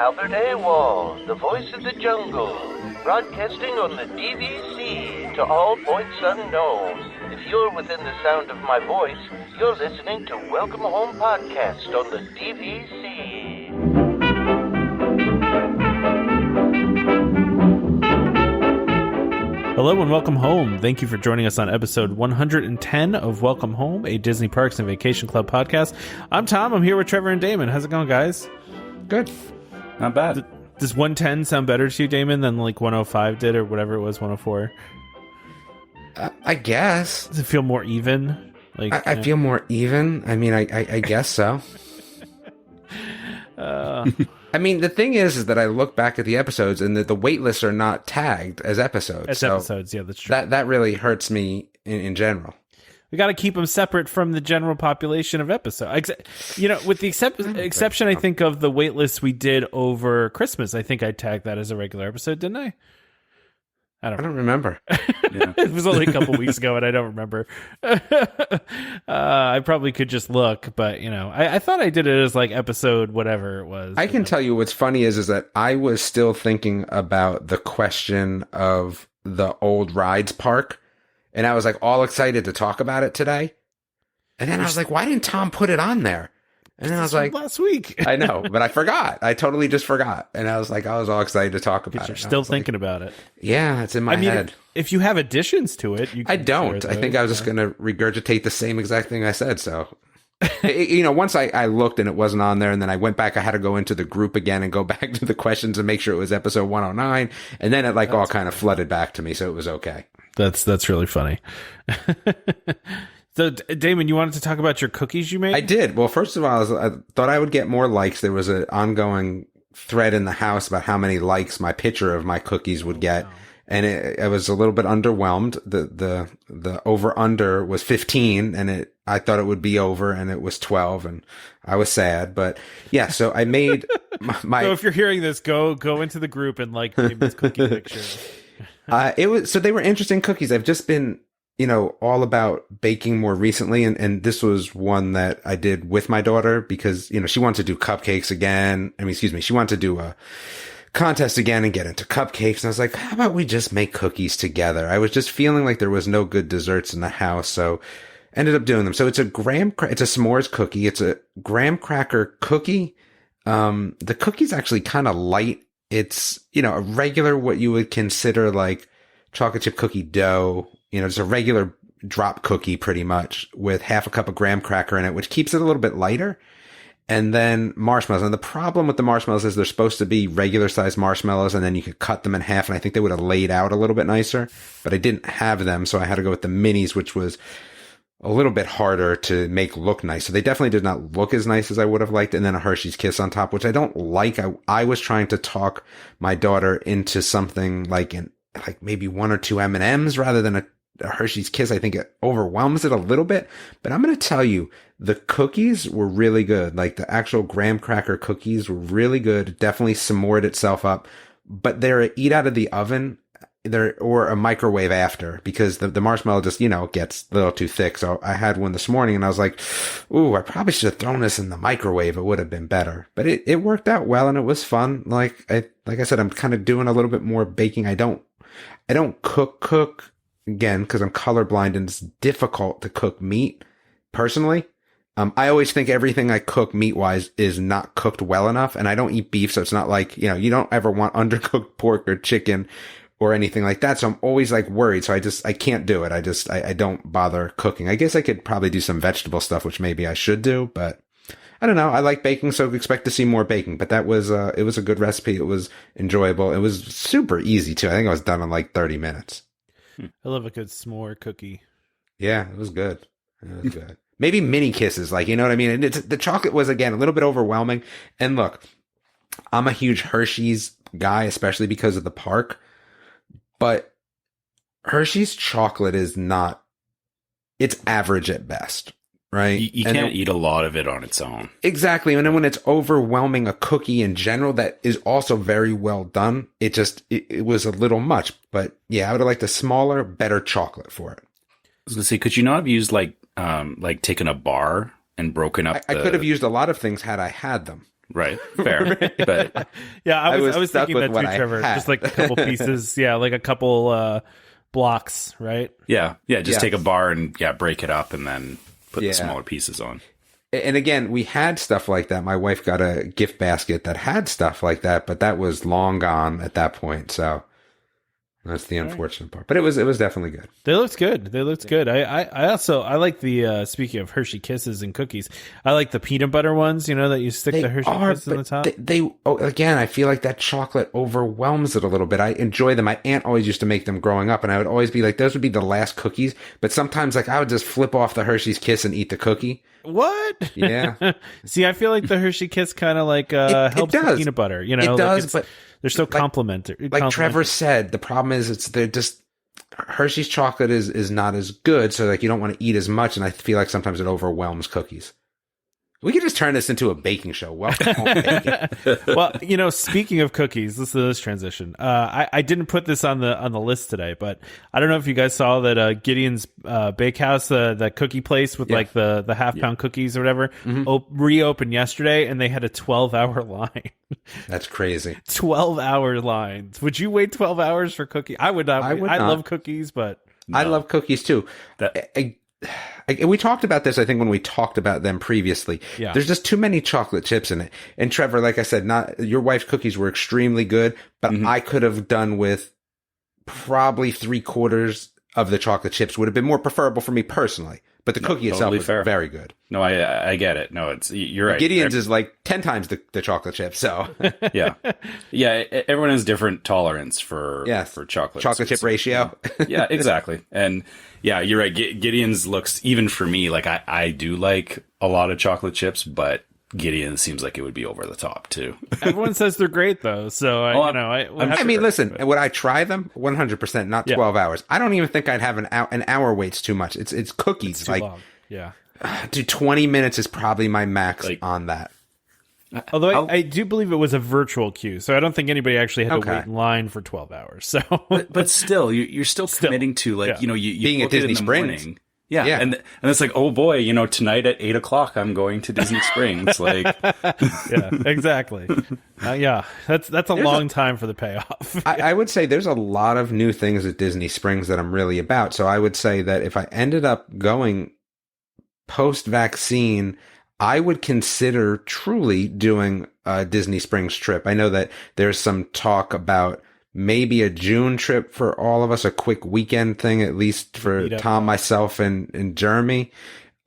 Albert Awol, the voice of the jungle, broadcasting on the DVC to all points unknown. If you're within the sound of my voice, you're listening to Welcome Home Podcast on the DVC. Hello and welcome home. Thank you for joining us on episode 110 of Welcome Home, a Disney Parks and Vacation Club podcast. I'm Tom. I'm here with Trevor and Damon. How's it going, guys? Good. Not bad. Does 110 sound better to you, Damon, than like 105 did or whatever it was, 104? I guess. Does it feel more even? Like I feel more even. I mean, I guess so. I mean, the thing is that I look back at the episodes and that the wait lists are not tagged as episodes. Episodes, yeah, that's true. That really hurts me in general. We got to keep them separate from the general population of episodes. You know, with the exception, I think, of the wait lists we did over Christmas. I think I tagged that as a regular episode, didn't I? I don't remember. Yeah. It was only a couple weeks ago, and I don't remember. I probably could just look, but you know, I thought I did it as like episode whatever it was. I can tell you what's funny is that I was still thinking about the question of the old rides park, and I was like all excited to talk about it today. And then I was like, why didn't Tom put it on there? And then I was like, last week. I know, but I forgot. I totally just forgot. And I was like, I was all excited to talk about it. You're still thinking about it. Yeah, it's in my head. If you have additions to it, you can I don't. I think I was just going to regurgitate the same exact thing I said. So, you know, once I looked and it wasn't on there, and then I went back, I had to go into the group again and go back to the questions and make sure it was episode 109. And then it all kind of flooded back to me. So it was okay. That's really funny. So, Damon, you wanted to talk about your cookies you made? I did. Well, first of all, I thought I would get more likes. There was an ongoing thread in the house about how many likes my picture of my cookies would get. Wow. And I was a little bit underwhelmed. The over-under was 15, and I thought it would be over, and it was 12, and I was sad. But, yeah, so I made my So if you're hearing this, go into the group and like Damon's cookie picture. So they were interesting cookies. I've just been, you know, all about baking more recently. And this was one that I did with my daughter because, you know, she wanted to do cupcakes again. She wanted to do a contest again and get into cupcakes. And I was like, how about we just make cookies together? I was just feeling like there was no good desserts in the house. So ended up doing them. So it's a s'mores cookie. It's a graham cracker cookie. The cookie's actually kind of light. It's, you know, a regular, what you would consider like chocolate chip cookie dough. You know, just a regular drop cookie pretty much with half a cup of graham cracker in it, which keeps it a little bit lighter. And then marshmallows. And the problem with the marshmallows is they're supposed to be regular sized marshmallows, and then you could cut them in half. And I think they would have laid out a little bit nicer, but I didn't have them. So I had to go with the minis, which was a little bit harder to make look nice. So they definitely did not look as nice as I would have liked. And then a Hershey's Kiss on top, which I don't like. I was trying to talk my daughter into something like maybe one or two M&Ms rather than a Hershey's Kiss. I think it overwhelms it a little bit, but I'm going to tell you, the cookies were really good. Like the actual graham cracker cookies were really good. It definitely s'mored itself up, but they're eat out of the oven or a microwave after, because the marshmallow just, you know, gets a little too thick. So I had one this morning and I was like, ooh, I probably should have thrown this in the microwave. It would have been better, but it worked out well and it was fun. Like I said, I'm kind of doing a little bit more baking. I don't cook again, because I'm colorblind and it's difficult to cook meat personally. I always think everything I cook meat-wise is not cooked well enough, and I don't eat beef, so it's not like, you know, you don't ever want undercooked pork or chicken or anything like that, so I'm always like worried, so I can't do it. I don't bother cooking. I guess I could probably do some vegetable stuff, which maybe I should do, but I don't know. I like baking, so expect to see more baking, but that was, it was a good recipe. It was enjoyable. It was super easy, too. I think I was done in like 30 minutes. I love a good s'more cookie. Yeah, it was good. It was good. Maybe mini kisses, like, you know what I mean? And the chocolate was, again, a little bit overwhelming. And look, I'm a huge Hershey's guy, especially because of the park. But Hershey's chocolate is not, it's average at best, right? You can't eat a lot of it on its own. Exactly. And then when it's overwhelming a cookie in general, that is also very well done. It was a little much. But yeah, I would have liked a smaller, better chocolate for it. I was going to say, could you not have used like taken a bar and broken up? I could have used a lot of things had I had them. Right. Fair. But Yeah, I was stuck thinking with that what too, I Trevor. had. Just like a couple pieces. Yeah, like a couple blocks, right? yeah. Just Yeah. take a bar and break it up and then put Yeah. the smaller pieces on. And again, we had stuff like that. My wife got a gift basket that had stuff like that, but that was long gone at that point. So that's the unfortunate part. But it was definitely good. They looked good. They looked good. I also like the speaking of Hershey Kisses and cookies. I like the peanut butter ones. You know that you stick the Hershey Kisses on the top. Again, I feel like that chocolate overwhelms it a little bit. I enjoy them. My aunt always used to make them growing up, and I would always be like, those would be the last cookies. But sometimes, like, I would just flip off the Hershey's Kiss and eat the cookie. What? Yeah. See, I feel like the Hershey Kiss kind of like helps does. the peanut butter. You know, It does, but they're so complementary. like Trevor said, the problem is they're just Hershey's chocolate is not as good, so like you don't want to eat as much, and I feel like sometimes it overwhelms cookies. We could just turn this into a baking show. Welcome home, baking. Well, you know, speaking of cookies, this transition. I didn't put this on the list today, but I don't know if you guys saw that Gideon's Bakehouse, that cookie place with like the half-pound cookies or whatever, reopened yesterday, and they had a 12-hour line. That's crazy. 12-hour lines. Would you wait 12 hours for cookie? I would not. I love cookies, but I love cookies too. We talked about this, I think, when we talked about them previously. Yeah. There's just too many chocolate chips in it. And Trevor, like I said, your wife's cookies were extremely good, but I could have done with probably 3/4 of the chocolate chips would have been more preferable for me personally. But the cookie itself is very good. No, I get it. No, you're right. Gideon's is like 10 times the chocolate chip. So yeah. Everyone has different tolerance for chocolate chip ratio. Yeah, exactly. And yeah, you're right. Gideon's looks, even for me, like I do like a lot of chocolate chips, but Gideon seems like it would be over the top too. Everyone says they're great though. So I mean, listen, would I try them? 100%, not 12 hours. I don't even think I'd have an hour waits too much. It's cookies. It's too long. Yeah. Dude, 20 minutes is probably my max on that. Although I do believe it was a virtual queue, so I don't think anybody actually had to wait in line for 12 hours. So, but still, you're still committing to like you being at Disney Springs. Morning. Yeah. And it's like, oh boy, tonight at 8:00 I'm going to Disney Springs. Like, yeah, exactly. That's a long time for the payoff. I would say there's a lot of new things at Disney Springs that I'm really about. So I would say that if I ended up going post-vaccine, I would consider truly doing a Disney Springs trip. I know that there's some talk about maybe a June trip for all of us, a quick weekend thing, at least for Tom, myself, and Jeremy.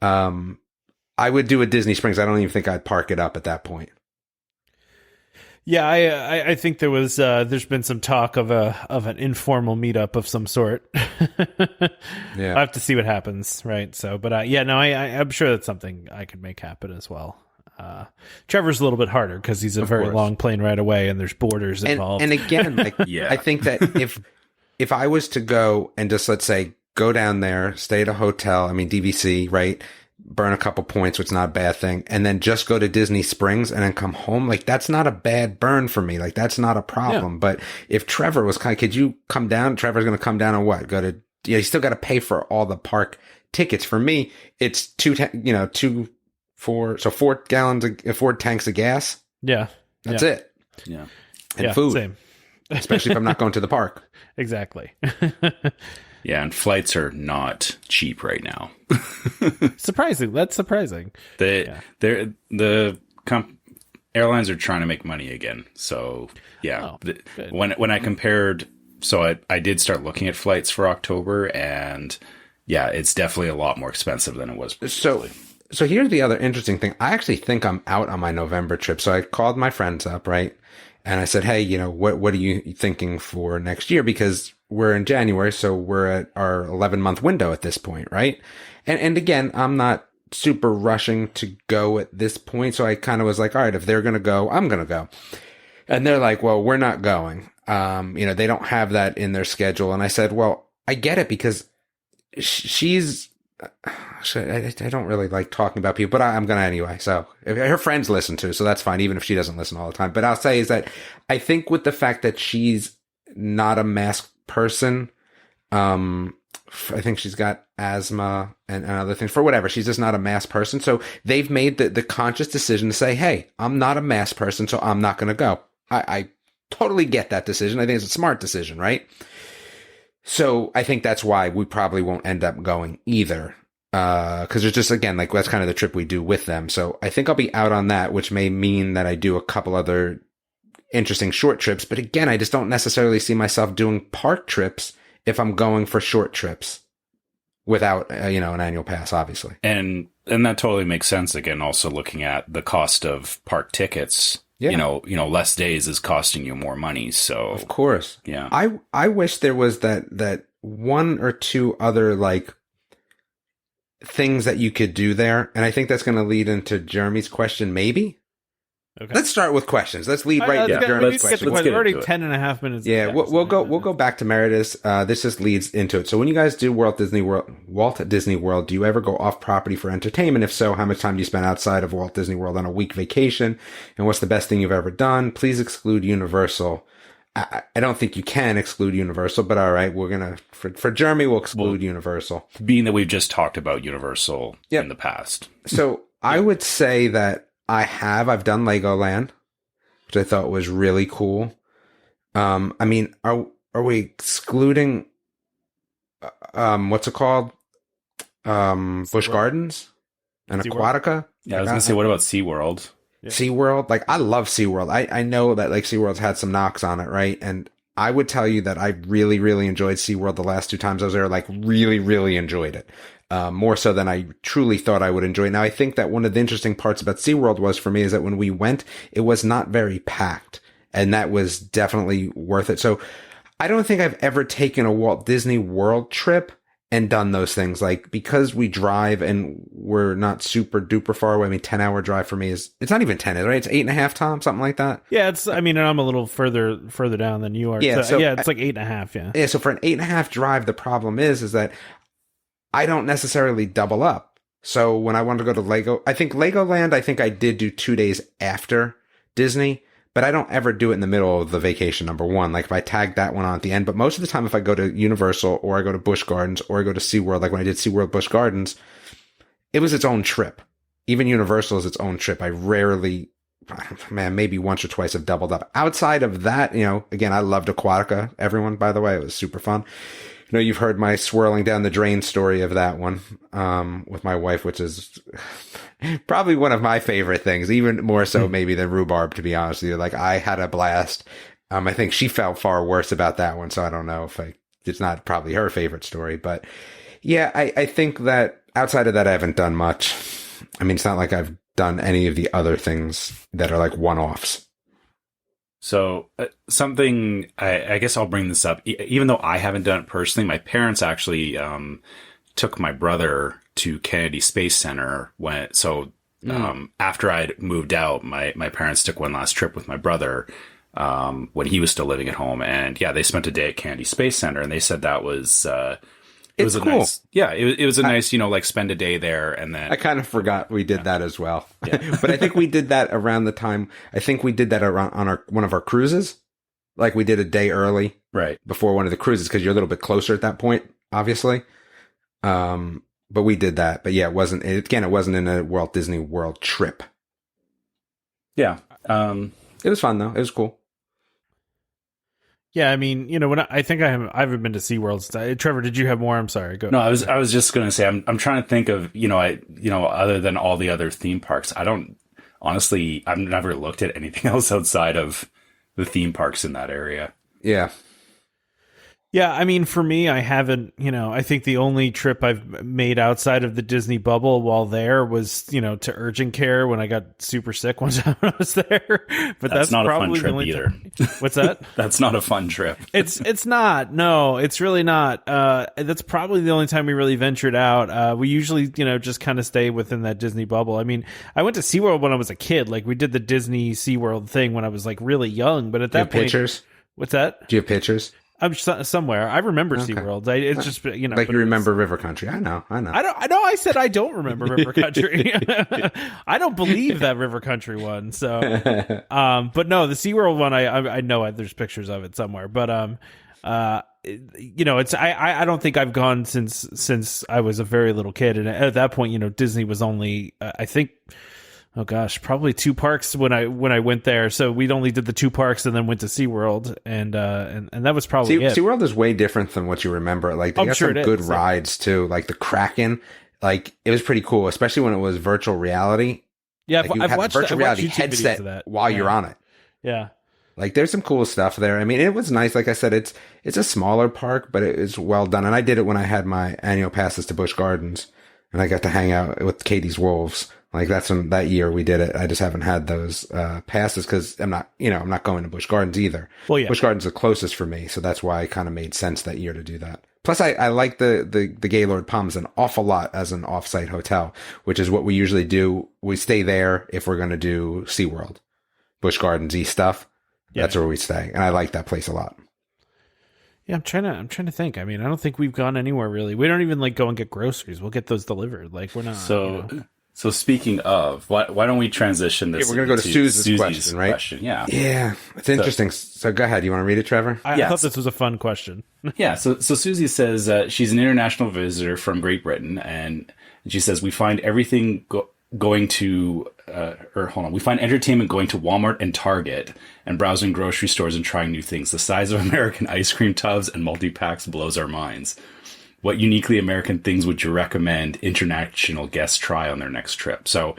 I would do a Disney Springs. I don't even think I'd park it up at that point. Yeah, I think there's been some talk of an informal meetup of some sort. Yeah, I have to see what happens, right? So, but I'm sure that's something I could make happen as well. Trevor's a little bit harder because he's a very long plane ride away, and there's borders involved. And again, like I think that if I was to go and just, let's say, go down there, stay at a hotel, I mean DVC, right? Burn a couple points, which is not a bad thing, and then just go to Disney Springs and then come home, like that's not a bad burn for me. Like that's not a problem. Yeah. But if Trevor was could you come down? Trevor's going to come down and what? You still got to pay for all the park tickets. For me, it's 4 tanks of gas. Yeah. That's it. Yeah. And food. Same. Especially if I'm not going to the park. Exactly. Yeah, and flights are not cheap right now. Surprising. That's surprising. The airlines are trying to make money again. So yeah, when I compared, so I did start looking at flights for October, and yeah, it's definitely a lot more expensive than it was previously. So here's the other interesting thing. I actually think I'm out on my November trip. So I called my friends up, right? And I said, hey, what are you thinking for next year? Because we're in January, so we're at our 11-month window at this point, right? And again, I'm not super rushing to go at this point. So I kind of was like, all right, if they're going to go, I'm going to go. And they're like, well, we're not going. They don't have that in their schedule. And I said, well, I get it because I don't really like talking about people, but I'm going to anyway. So if her friends listen to, so that's fine, even if she doesn't listen all the time. But I'll say is that I think with the fact that she's not a mask person, I think she's got asthma and other things for whatever. She's just not a mass person. So they've made the conscious decision to say, hey, I'm not a mass person, so I'm not going to go. I totally get that decision. I think it's a smart decision, right? So I think that's why we probably won't end up going either. Cause there's just, again, like that's kind of the trip we do with them. So I think I'll be out on that, which may mean that I do a couple other interesting short trips. But again, I just don't necessarily see myself doing park trips if I'm going for short trips without, an annual pass, obviously. And that totally makes sense. Again, also looking at the cost of park tickets, less days is costing you more money. So of course. Yeah. I wish there was that one or two other like things that you could do there. And I think that's going to lead into Jeremy's question, maybe. Okay. Let's start with questions. Let's lead right into Jeremy's question. We're already 10.5 minutes. Yeah, we'll go back to Meredith. This just leads into it. So when you guys do Walt Disney World, do you ever go off property for entertainment? If so, how much time do you spend outside of Walt Disney World on a week vacation? And what's the best thing you've ever done? Please exclude Universal. I don't think you can exclude Universal, but all right, we're gonna for Jeremy, we'll exclude Universal. Being that we've just talked about Universal in the past. So I would say that I've done Legoland, which I thought was really cool. I mean, are we excluding what's it called? Busch Gardens and Aquatica? Yeah, I was gonna say, what about SeaWorld? Yeah. SeaWorld, like I love SeaWorld. I know that like SeaWorld's had some knocks on it, right? And I would tell you that I really, really enjoyed SeaWorld the last 2 times I was there. Like really, really enjoyed it. More so than I truly thought I would enjoy. Now, I think that one of the interesting parts about SeaWorld was for me is that when we went, it was not very packed, and that was definitely worth it. So I don't think I've ever taken a Walt Disney World trip and done those things. Like, because we drive and we're not super duper far away. I mean, 10-hour drive for me it's not even 10, right? It's 8.5, Tom, something like that. Yeah, and I'm a little further down than you are. Yeah, so it's like 8.5. Yeah. Yeah. So for an 8.5 drive, the problem is that I don't necessarily double up. So when I wanted to go to Legoland, I think I did do 2 days after Disney, but I don't ever do it in the middle of the vacation, number one. Like if I tag that one on at the end, but most of the time if I go to Universal or I go to Busch Gardens or I go to SeaWorld, like when I did SeaWorld Busch Gardens, it was its own trip. Even Universal is its own trip. I rarely, maybe once or twice have doubled up. Outside of that, again, I loved Aquatica, everyone, by the way. It was super fun. You've heard my swirling down the drain story of that one, with my wife, which is probably one of my favorite things, even more so maybe than rhubarb, to be honest with you. Like, I had a blast. I think she felt far worse about that one. So I don't know if it's not probably her favorite story, but yeah, I think that outside of that, I haven't done much. I mean, it's not like I've done any of the other things that are like one-offs. So something, I guess I'll bring this up, even though I haven't done it personally. My parents actually took my brother to Kennedy Space Center after I'd moved out, my parents took one last trip with my brother when he was still living at home. And yeah, they spent a day at Kennedy Space Center, and they said that was it was cool. Nice, it was a nice, spend a day there. And then I kind of forgot we did that as well. Yeah. But I think we did that around the time. I think we did that around on one of our cruises. Like we did a day early, right before one of the cruises, because you're a little bit closer at that point, obviously. But we did that. But yeah, it wasn't in a Walt Disney World trip. Yeah. It was fun though. It was cool. Yeah, I mean, when I think I haven't been to SeaWorld. Trevor, did you have more? I'm sorry. Go. No, I was just going to say, I'm trying to think of, other than all the other theme parks, I've never looked at anything else outside of the theme parks in that area. Yeah. Yeah, I mean, for me, I haven't, I think the only trip I've made outside of the Disney bubble while there was, to urgent care when I got super sick one time when I was there. But that's not probably a fun trip either. What's that? That's not a fun trip. It's not. No, it's really not. That's probably the only time we really ventured out. We usually, just kind of stay within that Disney bubble. I mean, I went to SeaWorld when I was a kid. Like, we did the Disney SeaWorld thing when I was, like, really young. But at that point... pictures? What's that? Do you have pictures? I'm somewhere. I remember SeaWorld. It's just, like you remember River Country. I know. I know. I said I don't remember River Country. I don't believe that River Country one. So, but no, the SeaWorld one, I know there's pictures of it somewhere. But it's I don't think I've gone since I was a very little kid, and at that point, Disney was only I think. Oh gosh, probably 2 parks when I went there. So we'd only did the 2 parks and then went to SeaWorld, and that was probably it. SeaWorld is way different than what you remember. Like they got some good rides too, like the Kraken. Like it was pretty cool, especially when it was virtual reality. Yeah, like, I've watched virtual reality YouTube videos headset of that while you're on it. Yeah. Like there's some cool stuff there. I mean, it was nice. Like I said, it's a smaller park, but it is well done. And I did it when I had my annual passes to Busch Gardens, and I got to hang out with Katie's Wolves. Like that's when that year we did it. I just haven't had those passes because I'm not going to Busch Gardens either. Well, yeah, Busch Gardens is the closest for me, so that's why it kind of made sense that year to do that. Plus, I like the Gaylord Palms an awful lot as an offsite hotel, which is what we usually do. We stay there if we're going to do SeaWorld, Busch Gardens-y stuff. Yeah. That's where we stay, and I like that place a lot. Yeah, I'm trying to think. I mean, I don't think we've gone anywhere really. We don't even like go and get groceries. We'll get those delivered. Like we're not. So speaking of, why don't we transition this? We're going to go to Susie's question, right? Yeah. Yeah. It's interesting. So go ahead. You want to read it, Trevor? I thought this was a fun question. Yeah. So Susie says she's an international visitor from Great Britain, and she says we find everything going to, we find entertainment going to Walmart and Target and browsing grocery stores and trying new things. The size of American ice cream tubs and multi-packs blows our minds. What uniquely American things would you recommend international guests try on their next trip? So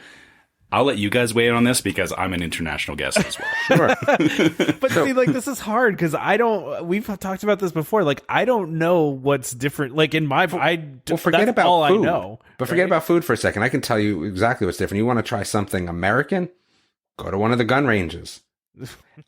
I'll let you guys weigh in on this because I'm an international guest as well. But see, like, this is hard because we've talked about this before. Like, I don't know what's different. Like, in my, forget about all food. I know. But forget about food for a second. I can tell you exactly what's different. You want to try something American? Go to one of the gun ranges.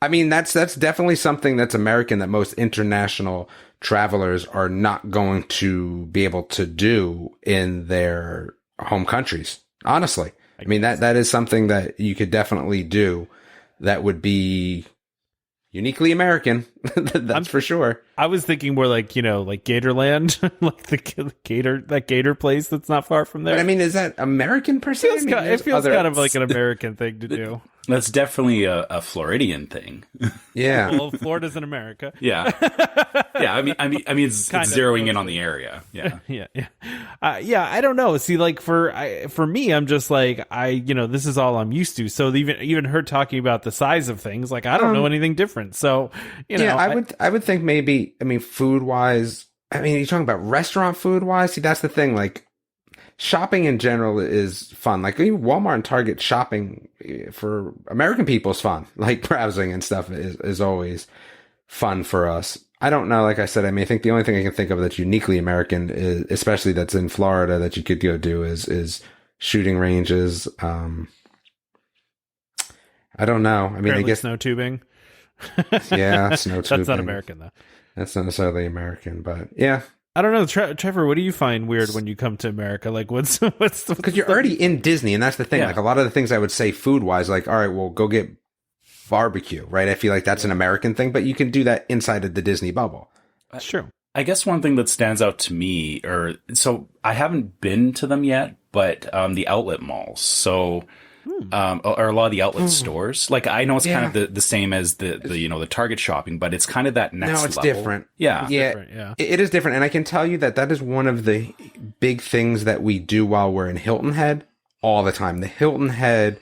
I mean, that's definitely something that's American that most international travelers are not going to be able to do in their home countries. Honestly, I mean, that is something that you could definitely do that would be uniquely American. That's for sure. I was thinking more like, like Gatorland, like that Gator place that's not far from there. But I mean, is that American per se? It feels kind of like an American thing to do. That's definitely a Floridian thing. Yeah. Well, Florida's in America. Yeah. Yeah. I mean, it's zeroing in on the area. Yeah. Yeah. I don't know. See, like for me, I'm just like, this is all I'm used to. So even her talking about the size of things, like I don't know anything different. So, I would think maybe, I mean, food wise, I mean, you're talking about restaurant food wise. See, that's the thing. Like, shopping in general is fun. Like Walmart and Target shopping for American people is fun. Like browsing and stuff is always fun for us. I don't know. Like I said, I mean, I think the only thing I can think of that's uniquely American is, especially that's in Florida that you could go do is shooting ranges. I don't know. I mean, apparently I guess snow tubing. Yeah. Snow tubing. That's not American though. That's not necessarily American, but yeah. I don't know, Trevor. What do you find weird when you come to America? Like, what's because you're already in Disney, and that's the thing. Yeah. Like a lot of the things I would say food wise, like, all right, well, go get barbecue, right? I feel like that's an American thing, but you can do that inside of the Disney bubble. That's true. I guess one thing that stands out to me, so I haven't been to them yet, but the outlet malls. So. Or a lot of the outlet stores. Like I know it's kind of the same as the Target shopping, but it's kind of that next level. No, it's different. Yeah. Different, yeah. It is different. And I can tell you that is one of the big things that we do while we're in Hilton Head all the time. The Hilton Head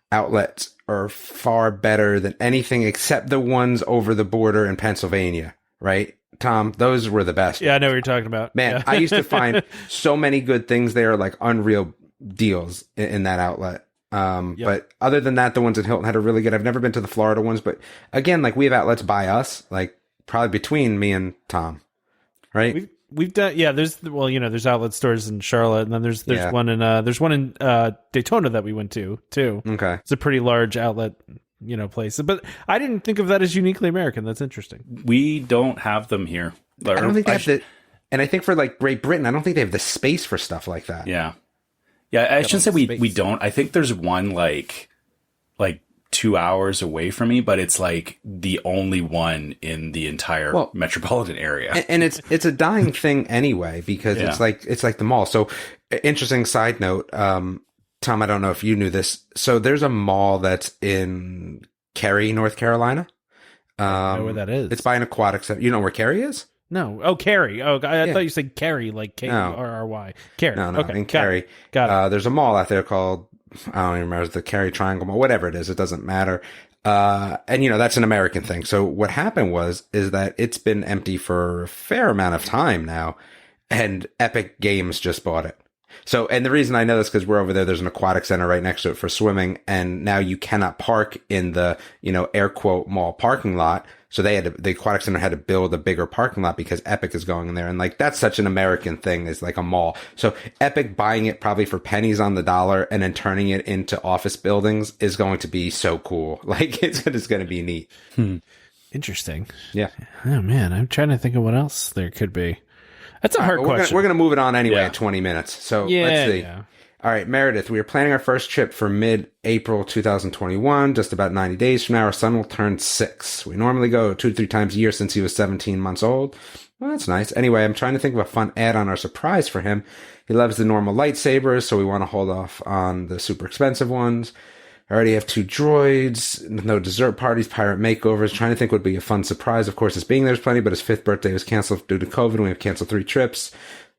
outlets are far better than anything except the ones over the border in Pennsylvania, right? Tom, those were the best. Yeah, I know what you're talking about. Man, yeah. I used to find so many good things there, like unreal deals in that outlet. But other than that, the ones in Hilton Head are really good. I've never been to the Florida ones, but again, like we have outlets by us, like probably between me and Tom, right? We've done, there's outlet stores in Charlotte, and then there's one in Daytona that we went to too. Okay. It's a pretty large outlet, place. But I didn't think of that as uniquely American. That's interesting. We don't have them here. I don't think they have and I think for like Great Britain, I don't think they have the space for stuff like that. Yeah. Yeah, I shouldn't say we don't. I think there's one like 2 hours away from me, but it's like the only one in the entire metropolitan area. And it's a dying thing anyway, because it's like the mall. So interesting side note, Tom, I don't know if you knew this. So there's a mall that's in Cary, North Carolina. I know where that is. It's by an aquatic center. You know where Cary is? No. Oh, Cary. Oh, I thought you said Cary, like K-R-R-Y. Cary. No, okay. in Cary. Got it. There's a mall out there called, I don't even remember, the Cary Triangle Mall, whatever it is, it doesn't matter. And that's an American thing. So what happened is that it's been empty for a fair amount of time now, and Epic Games just bought it. So, and the reason I know this because we're over there's an aquatic center right next to it for swimming, and now you cannot park in the, air quote mall parking lot. So the aquatic center had to build a bigger parking lot because Epic is going in there. And like, that's such an American thing, is like a mall. So Epic buying it probably for pennies on the dollar and then turning it into office buildings is going to be so cool. Like, it's going to be neat. Interesting. Yeah. Oh man, I'm trying to think of what else there could be. That's a hard question. We're going to move it on anyway at 20 minutes. So let's see. Yeah. All right, Meredith, we are planning our first trip for mid-April 2021, just about 90 days from now. Our son will turn 6. We normally go 2 to 3 times a year since he was 17 months old. Well, that's nice. Anyway, I'm trying to think of a fun add-on or surprise for him. He loves the normal lightsabers, so we want to hold off on the super expensive ones. I already have 2 droids, no dessert parties, pirate makeovers. Trying to think what would be a fun surprise. Of course, his being there's plenty, but his 5th birthday was canceled due to COVID, and we have canceled 3 trips.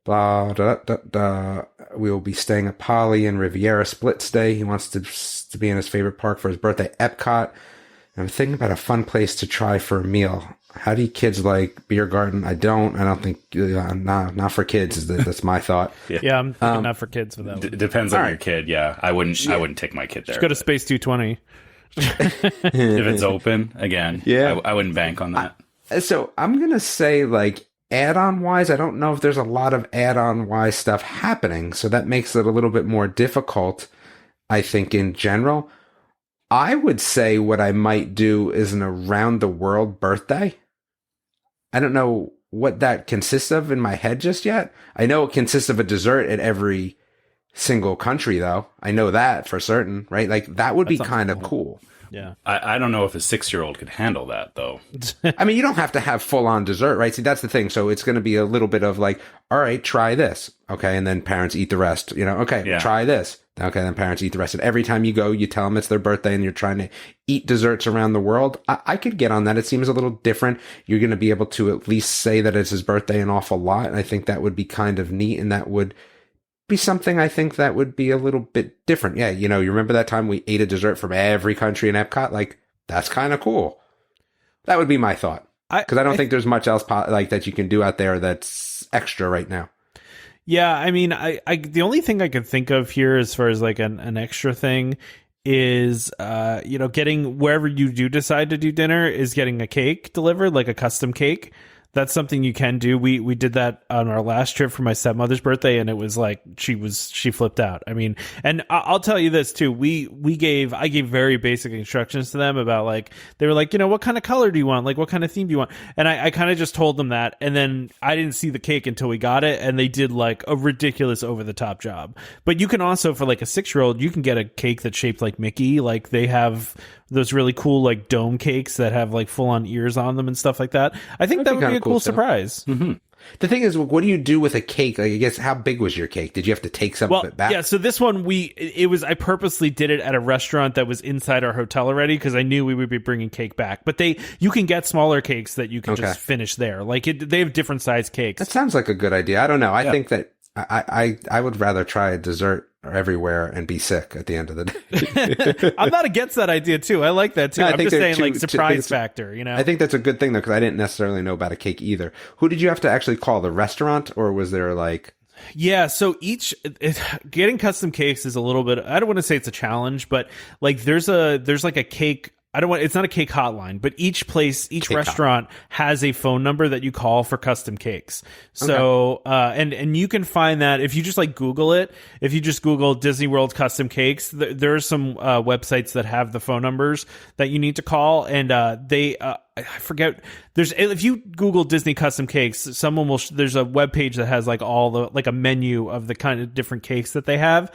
Blah, da, da, da. We will be staying at Poly and Riviera Split Stay. He wants to be in his favorite park for his birthday, Epcot. I'm thinking about a fun place to try for a meal. How do you kids like beer garden? I don't think, not for kids. That's my thought. Yeah, I'm thinking not for kids with that one. Depends on your kid. Yeah, I wouldn't take my kid there. Just go to Space 220. If it's open again, I wouldn't bank on that. So I'm going to say, like, add-on wise, I don't know if there's a lot of add-on wise stuff happening. So that makes it a little bit more difficult, I think, in general. I would say what I might do is an around the world birthday. I don't know what that consists of in my head just yet. I know it consists of a dessert at every single country, though. I know that for certain, right? Like, that would be kind of cool. Yeah. I don't know if a 6-year-old could handle that, though. I mean, you don't have to have full-on dessert, right? See, that's the thing. So it's going to be a little bit of like, all right, try this. Okay, and then parents eat the rest. Try this. Okay, then parents eat the rest. And every time you go, you tell them it's their birthday and you're trying to eat desserts around the world. I could get on that. It seems a little different. You're going to be able to at least say that it's his birthday an awful lot. And I think that would be kind of neat, and that would be something I think that would be a little bit different. Yeah, you remember that time we ate a dessert from every country in Epcot? Like, that's kind of cool. That would be my thought. Because I don't think there's much else like that you can do out there that's extra right now. Yeah, I mean, I the only thing I could think of here as far as like an extra thing is, getting wherever you do decide to do dinner is getting a cake delivered, like a custom cake. That's something you can do. We did that on our last trip for my stepmother's birthday, and it was like she flipped out. I mean, and I'll tell you this too. I gave very basic instructions to them about, like, they were like, what kind of color do you want? Like, what kind of theme do you want? And I kind of just told them that, and then I didn't see the cake until we got it, and they did like a ridiculous over the top job. But you can also, for like a 6-year-old, you can get a cake that's shaped like Mickey. Like, they have those really cool like dome cakes that have like full on ears on them and stuff like that. I think that would be a cool surprise. Mm-hmm. The thing is, what do you do with a cake? Like, I guess, how big was your cake? Did you have to take some of it back? Yeah, so this one, I purposely did it at a restaurant that was inside our hotel already, because I knew we would be bringing cake back. But you can get smaller cakes that you can just finish there. Like, they have different size cakes. That sounds like a good idea. I don't know. I think that I would rather try a dessert everywhere and be sick at the end of the day. I'm not against that idea too. I like that too. I'm just saying, like, surprise factor, I think that's a good thing though, because I didn't necessarily know about a cake either. Who did you have to actually call? The restaurant, or was there like... Yeah, so getting custom cakes is a little bit, I don't want to say it's a challenge, but like there's like a cake, it's not a cake hotline, but each restaurant has a phone number that you call for custom cakes. So, and you can find that if you just like Google it. If you just Google Disney World custom cakes, there are some websites that have the phone numbers that you need to call. And I forget, if you Google Disney custom cakes, there's a web page that has like like a menu of the kind of different cakes that they have.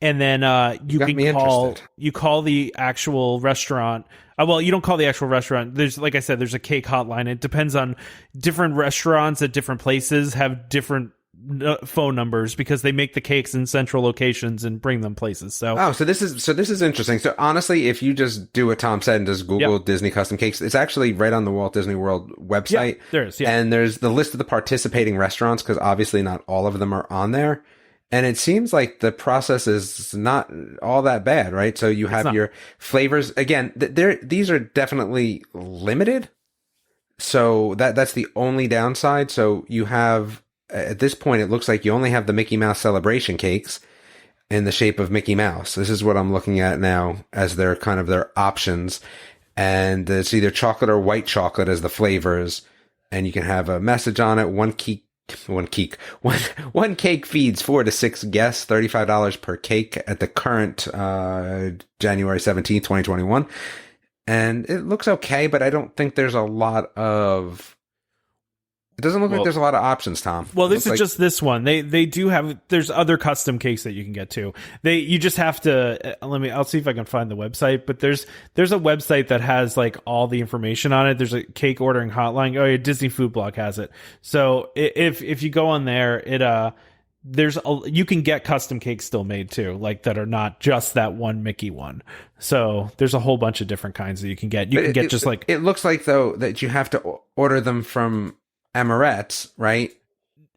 And then you call the actual restaurant. Well, you don't call the actual restaurant. Like I said, there's a cake hotline. It depends on different restaurants at different places have different phone numbers because they make the cakes in central locations and bring them places. So so this is interesting. So honestly, if you just do what Tom said and just Google Disney custom cakes, it's actually right on the Walt Disney World website. Yeah, there is. Yeah. And there's the list of the participating restaurants because obviously not all of them are on there. And it seems like the process is not all that bad, right? So you have your flavors. Again, these are definitely limited. So that's the only downside. So you have, at this point, it looks like you only have the Mickey Mouse Celebration cakes in the shape of Mickey Mouse. This is what I'm looking at now as their kind of their options. And it's either chocolate or white chocolate as the flavors. And you can have a message on it. One cake feeds 4 to 6 guests, $35 per cake at the current January 17th, 2021. And it looks okay, but I don't think there's a lot of... It doesn't look like there's a lot of options, Tom. Well, this is just this one. They do have... There's other custom cakes that you can get too. You just have to... I'll see if I can find the website, but there's a website that has like all the information on it. There's a cake ordering hotline. Oh, yeah, Disney Food Blog has it. So if you go on there, you can get custom cakes still made too, like that are not just that one Mickey one. So there's a whole bunch of different kinds that you can get. It looks like though that you have to order them from Amarette's, right?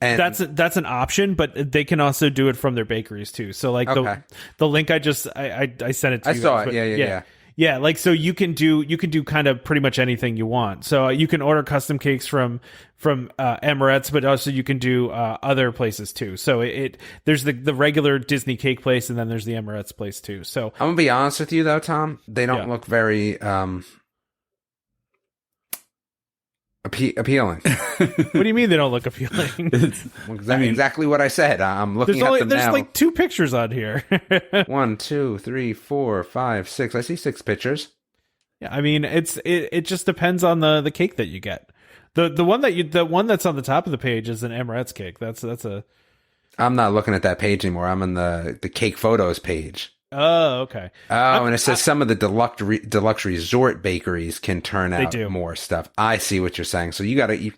And that's an option, but they can also do it from their bakeries too. So like the link I sent it to you. I saw it. Yeah. Yeah, like so you can do kind of pretty much anything you want. So you can order custom cakes from Amarette's, but also you can do other places too. So there's the regular Disney cake place, and then there's the Amarette's place too. So I'm gonna be honest with you though, Tom. They don't look very appealing. What do you mean they don't look appealing? Exactly what I said. I'm looking at them now. There's like 2 pictures on here. 1, 2, 3, 4, 5, 6. I see 6 pictures. Yeah, I mean it just depends on the cake that you get. The one that's on the top of the page is an Amarette's cake. That's a. I'm not looking at that page anymore. I'm on the cake photos page. Oh, okay. Oh, and it says some of the deluxe resort bakeries can turn out more stuff. I see what you're saying. So you got to.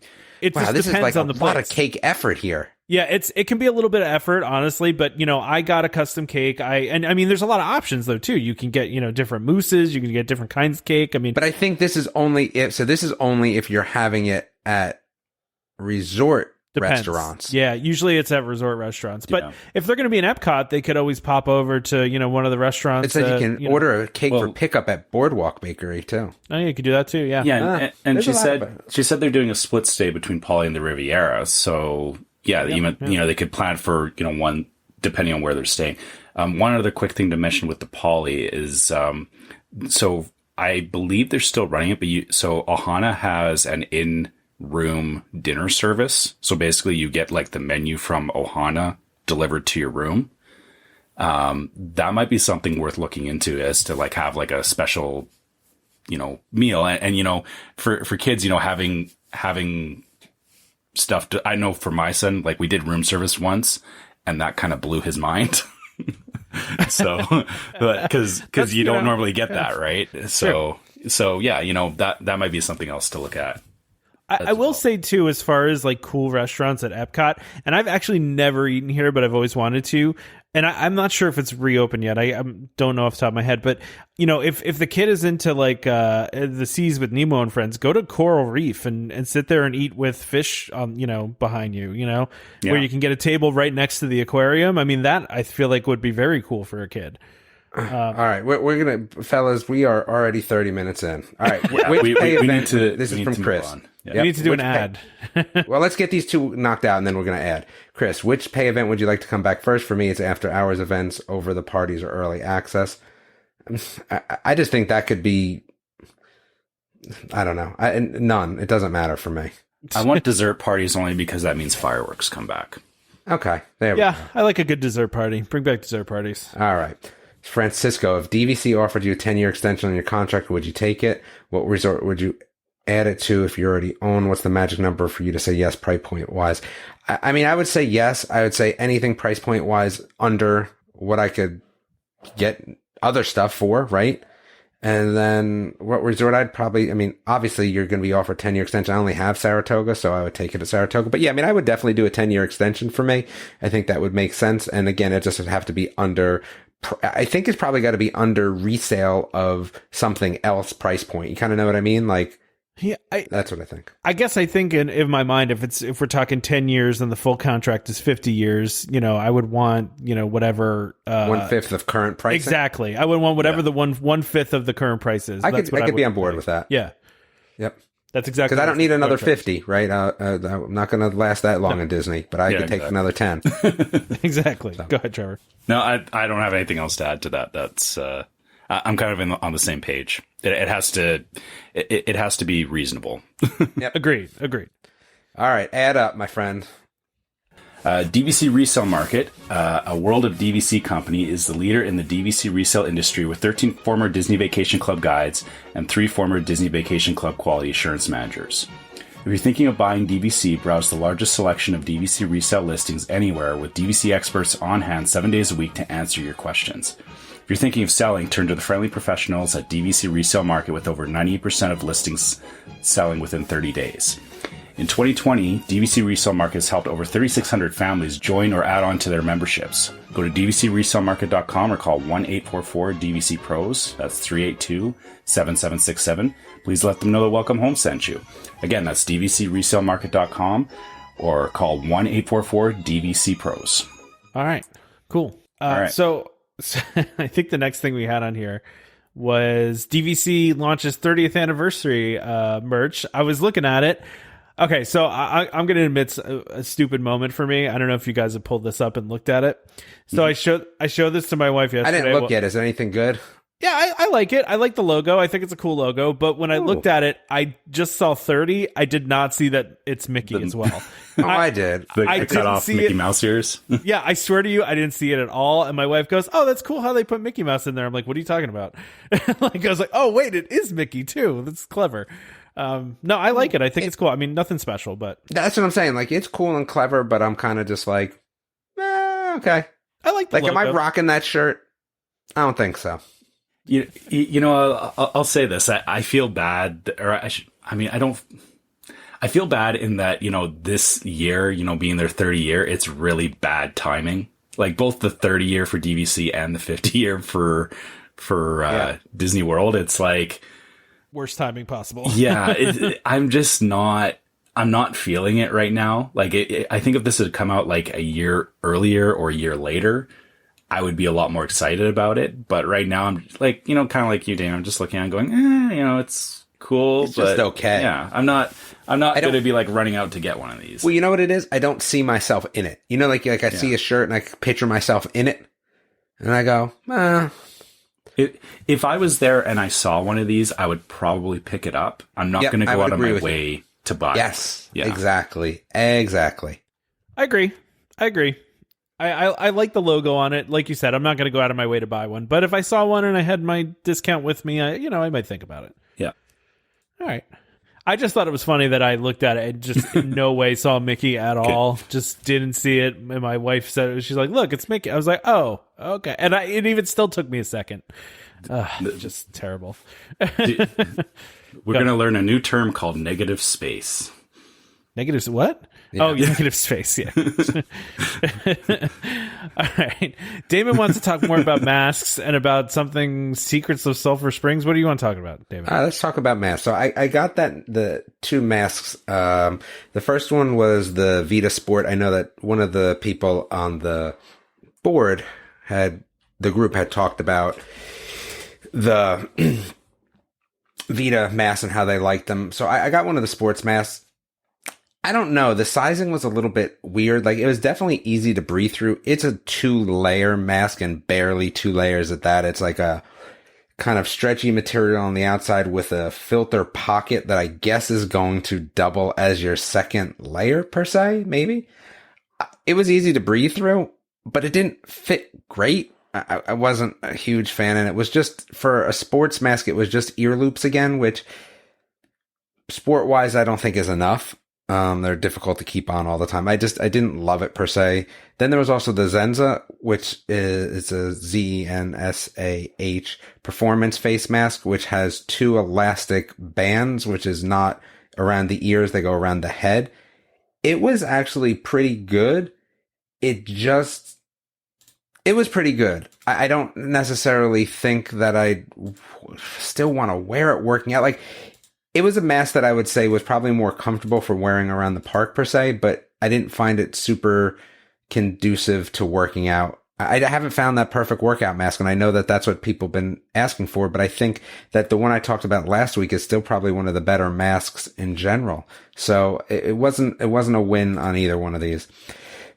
Wow, this is like a lot of cake effort here. Yeah, it can be a little bit of effort, honestly. But I got a custom cake. I mean, there's a lot of options though too. You can get different mousses. You can get different kinds of cake. I mean, but I think this is only if you're having it at resort. Depends. Restaurants. Yeah, usually it's at resort restaurants. But if they're going to be in Epcot, they could always pop over to one of the restaurants. It says you can order a cake for pickup at Boardwalk Bakery too. Oh, yeah, you could do that too. Yeah, yeah. And she said they're doing a split stay between Poly and the Riviera. So they could plan for one depending on where they're staying. One other quick thing to mention with the Poly is so I believe they're still running it, so Ohana has an in-room dinner service. So basically you get like the menu from Ohana delivered to your room. That might be something worth looking into, as to like have like a special, meal. And for kids, having stuff to, I know for my son, like we did room service once and that kind of blew his mind. So, cause you don't normally get that, right? So yeah, that might be something else to look at. I will say too, as far as like cool restaurants at Epcot, and I've actually never eaten here, but I've always wanted to. And I'm not sure if it's reopened yet. I don't know off the top of my head, but if the kid is into like the Seas with Nemo and Friends, go to Coral Reef and sit there and eat with fish on behind you, where you can get a table right next to the aquarium. I mean, that I feel like would be very cool for a kid. All right, we're gonna, fellas. We are already 30 minutes in. All right, we need to. This is from Chris. Yeah. We need to do an ad. Well, let's get these two knocked out, and then we're gonna add. Chris, which pay event would you like to come back first? For me, it's after hours events, over the parties, or early access. I just think that could be. I don't know. None. It doesn't matter for me. I want dessert parties only because that means fireworks come back. Okay, there we go. I like a good dessert party. Bring back dessert parties. All right. Francisco, if DVC offered you a 10-year extension on your contract, would you take it? What resort would you add it to if you already own? What's the magic number for you to say yes, price point wise? I mean, I would say yes. I would say anything price point wise under what I could get other stuff for, right? And then what resort obviously you're going to be offered 10-year extension. I only have Saratoga, so I would take it at Saratoga. But yeah, I would definitely do a 10-year extension for me. I think that would make sense. And again, it just would have to be I think it's probably got to be under resale of something else price point. You kind of know what I mean? Like, yeah, that's what I think. I guess I think in my mind, if we're talking 10 years and the full contract is 50 years, I would want, whatever 1/5 of current pricing. Exactly. I would want whatever the 1/5 of the current price is. I could be on board with that. Yeah. Yep. That's exactly because I don't need another 50, right? I'm not going to last that long in Disney, but I could take another 10. Exactly. So. Go ahead, Trevor. No, I don't have anything else to add to that. That's I'm kind of on the same page. It has to be reasonable. Yep. Agreed. All right, add up, my friend. DVC Resale Market, a World of DVC company, is the leader in the DVC resale industry with 13 former Disney Vacation Club guides and 3 former Disney Vacation Club quality assurance managers. If you're thinking of buying DVC, browse the largest selection of DVC resale listings anywhere with DVC experts on hand 7 days a week to answer your questions. If you're thinking of selling, turn to the friendly professionals at DVC Resale Market with over 98% of listings selling within 30 days. In 2020, DVC Resale Market has helped over 3,600 families join or add on to their memberships. Go to dvcresalemarket.com or call 1-844-DVC-PROS. That's 382-7767. Please let them know that Welcome Home sent you. Again, that's dvcresalemarket.com or call 1-844-DVC-PROS. All right. Cool. All right. So I think the next thing we had on here was DVC launches 30th anniversary merch. I was looking at it. Okay, so I'm going to admit a stupid moment for me. I don't know if you guys have pulled this up and looked at it. So I showed this to my wife yesterday. I didn't look yet. Is it anything good? Yeah, I like it. I like the logo. I think it's a cool logo. But when I looked at it, I just saw 30. I did not see that it's Mickey as well. I did. I cut off Mickey Mouse ears. Yeah, I swear to you, I didn't see it at all. And my wife goes, "Oh, that's cool how they put Mickey Mouse in there." I'm like, "What are you talking about?" I was like, "Oh, wait, it is Mickey too. That's clever." No, I like it. I think it's cool. I mean, nothing special, but that's what I'm saying. Like, it's cool and clever, but I'm kind of just like, okay. I like the logo. Am I rocking that shirt? I don't think so. You know, I'll say this. I feel bad, I feel bad in that, this year, being their 30 year, it's really bad timing. Like both the 30 year for DVC and the 50 year for Disney World. It's like worst timing possible. Yeah. I'm not feeling it right now. Like I think if this had come out like a year earlier or a year later, I would be a lot more excited about it. But right now I'm like, kind of like you, Dan, I'm just looking at it going, it's cool. It's just okay. Yeah. I'm not going to be like running out to get one of these. Well, you know what it is? I don't see myself in it. Like I see a shirt and I picture myself in it and I go, If I was there and I saw one of these, I would probably pick it up. I'm not going to go out of my way to buy it. Yes, exactly. I agree. I like the logo on it. Like you said, I'm not going to go out of my way to buy one. But if I saw one and I had my discount with me, I might think about it. Yeah. All right. I just thought it was funny that I looked at it and just in no way saw Mickey at all. Just didn't see it. And my wife said, she's like, "Look, it's Mickey." I was like, "Oh, okay." And it even still took me a second. Just terrible. We're going to learn a new term called negative space. Negative what? Yeah. Oh, negative space. Yeah. All right. Damon wants to talk more about masks and about something Secrets of Sulphur Springs. What do you want to talk about, David? Let's talk about masks. So I got the 2 masks. The first one was the Vita Sport. I know that one of the people on the board the group had talked about the Vita masks and how they liked them. So I got one of the sports masks. I don't know. The sizing was a little bit weird. Like, it was definitely easy to breathe through. It's a 2-layer mask and barely 2 layers at that. It's like a kind of stretchy material on the outside with a filter pocket that I guess is going to double as your second layer per se, maybe. It was easy to breathe through, but it didn't fit great. I wasn't a huge fan, and it was just, for a sports mask, it was just ear loops again, which sport-wise I don't think is enough. They're difficult to keep on all the time. I didn't love it per se. Then there was also the Zenza, which is a ZENSAH performance face mask, which has 2 elastic bands, which is not around the ears. They go around the head. It was actually pretty good. It was pretty good. I don't necessarily think that I still want to wear it working out. Like, it was a mask that I would say was probably more comfortable for wearing around the park per se, but I didn't find it super conducive to working out. I haven't found that perfect workout mask, and I know that that's what people have been asking for, but I think that the one I talked about last week is still probably one of the better masks in general. So it wasn't a win on either one of these.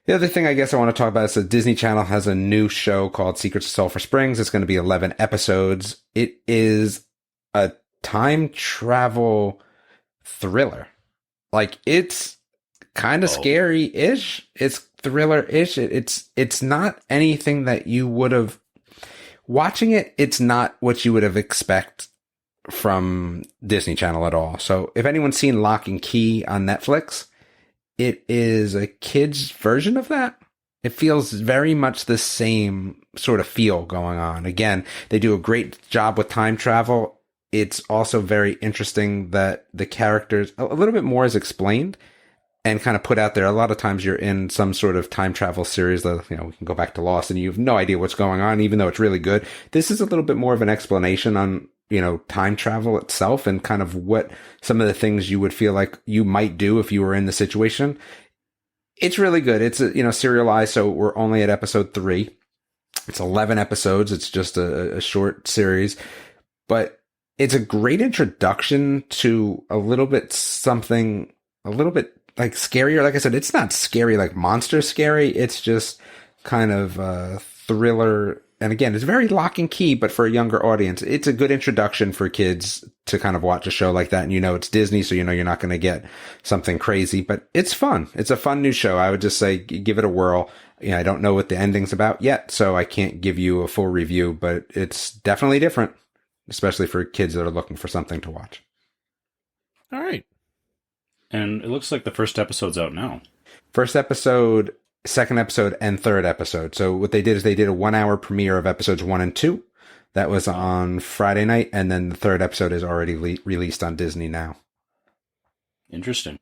The other thing I guess I want to talk about is the Disney Channel has a new show called Secrets of Sulphur Springs. It's going to be 11 episodes. It is a time travel thriller. Like, it's kind of scary-ish. It's thriller-ish. It's not anything that you would have watching it. It's not what you would have expect from Disney Channel at all. So if anyone's seen Lock and Key on Netflix, it is a kid's version of that. It feels very much the same sort of feel going on. Again, they do a great job with time travel. It's also very interesting that the characters, a little bit more is explained and kind of put out there. A lot of times you're in some sort of time travel series that, we can go back to Lost and you have no idea what's going on, even though it's really good. This is a little bit more of an explanation on, time travel itself and kind of what some of the things you would feel like you might do if you were in the situation. It's really good. It's, serialized. So we're only at episode 3. It's 11 episodes. It's just a short series, but it's a great introduction to a little bit something a little bit like scarier. Like I said, it's not scary, like monster scary. It's just kind of a thriller. And again, it's very Lock and Key, but for a younger audience. It's a good introduction for kids to kind of watch a show like that. And it's Disney, so you're not going to get something crazy, but it's fun. It's a fun new show. I would just say give it a whirl. I don't know what the ending's about yet, so I can't give you a full review, but it's definitely different, especially for kids that are looking for something to watch. All right. And it looks like the first episode's out now. First episode, second episode, and third episode. So what they did is they did a 1-hour premiere of episodes 1 and 2. That was on Friday night, and then the third episode is already released on Disney now. Interesting.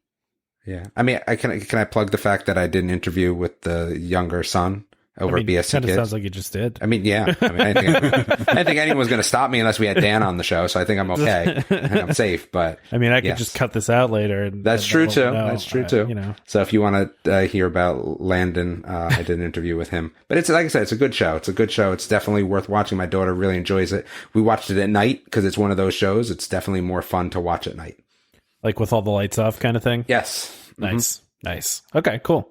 Yeah. I mean, can I plug the fact that I did an interview with the younger son over at BSC kind of Kids? sounds like you just did. I mean, yeah. I didn't think anyone was going to stop me unless we had Dan on the show, so I think I'm okay. And I'm safe, but... I mean, I could just cut this out later. That's true, too. That's true, too. So if you want to hear about Landon, I did an interview with him. But it's, like I said, it's a good show. It's a good show. It's definitely worth watching. My daughter really enjoys it. We watched it at night because it's one of those shows. It's definitely more fun to watch at night. Like with all the lights off kind of thing? Yes. Nice. Mm-hmm. Nice. Okay, cool.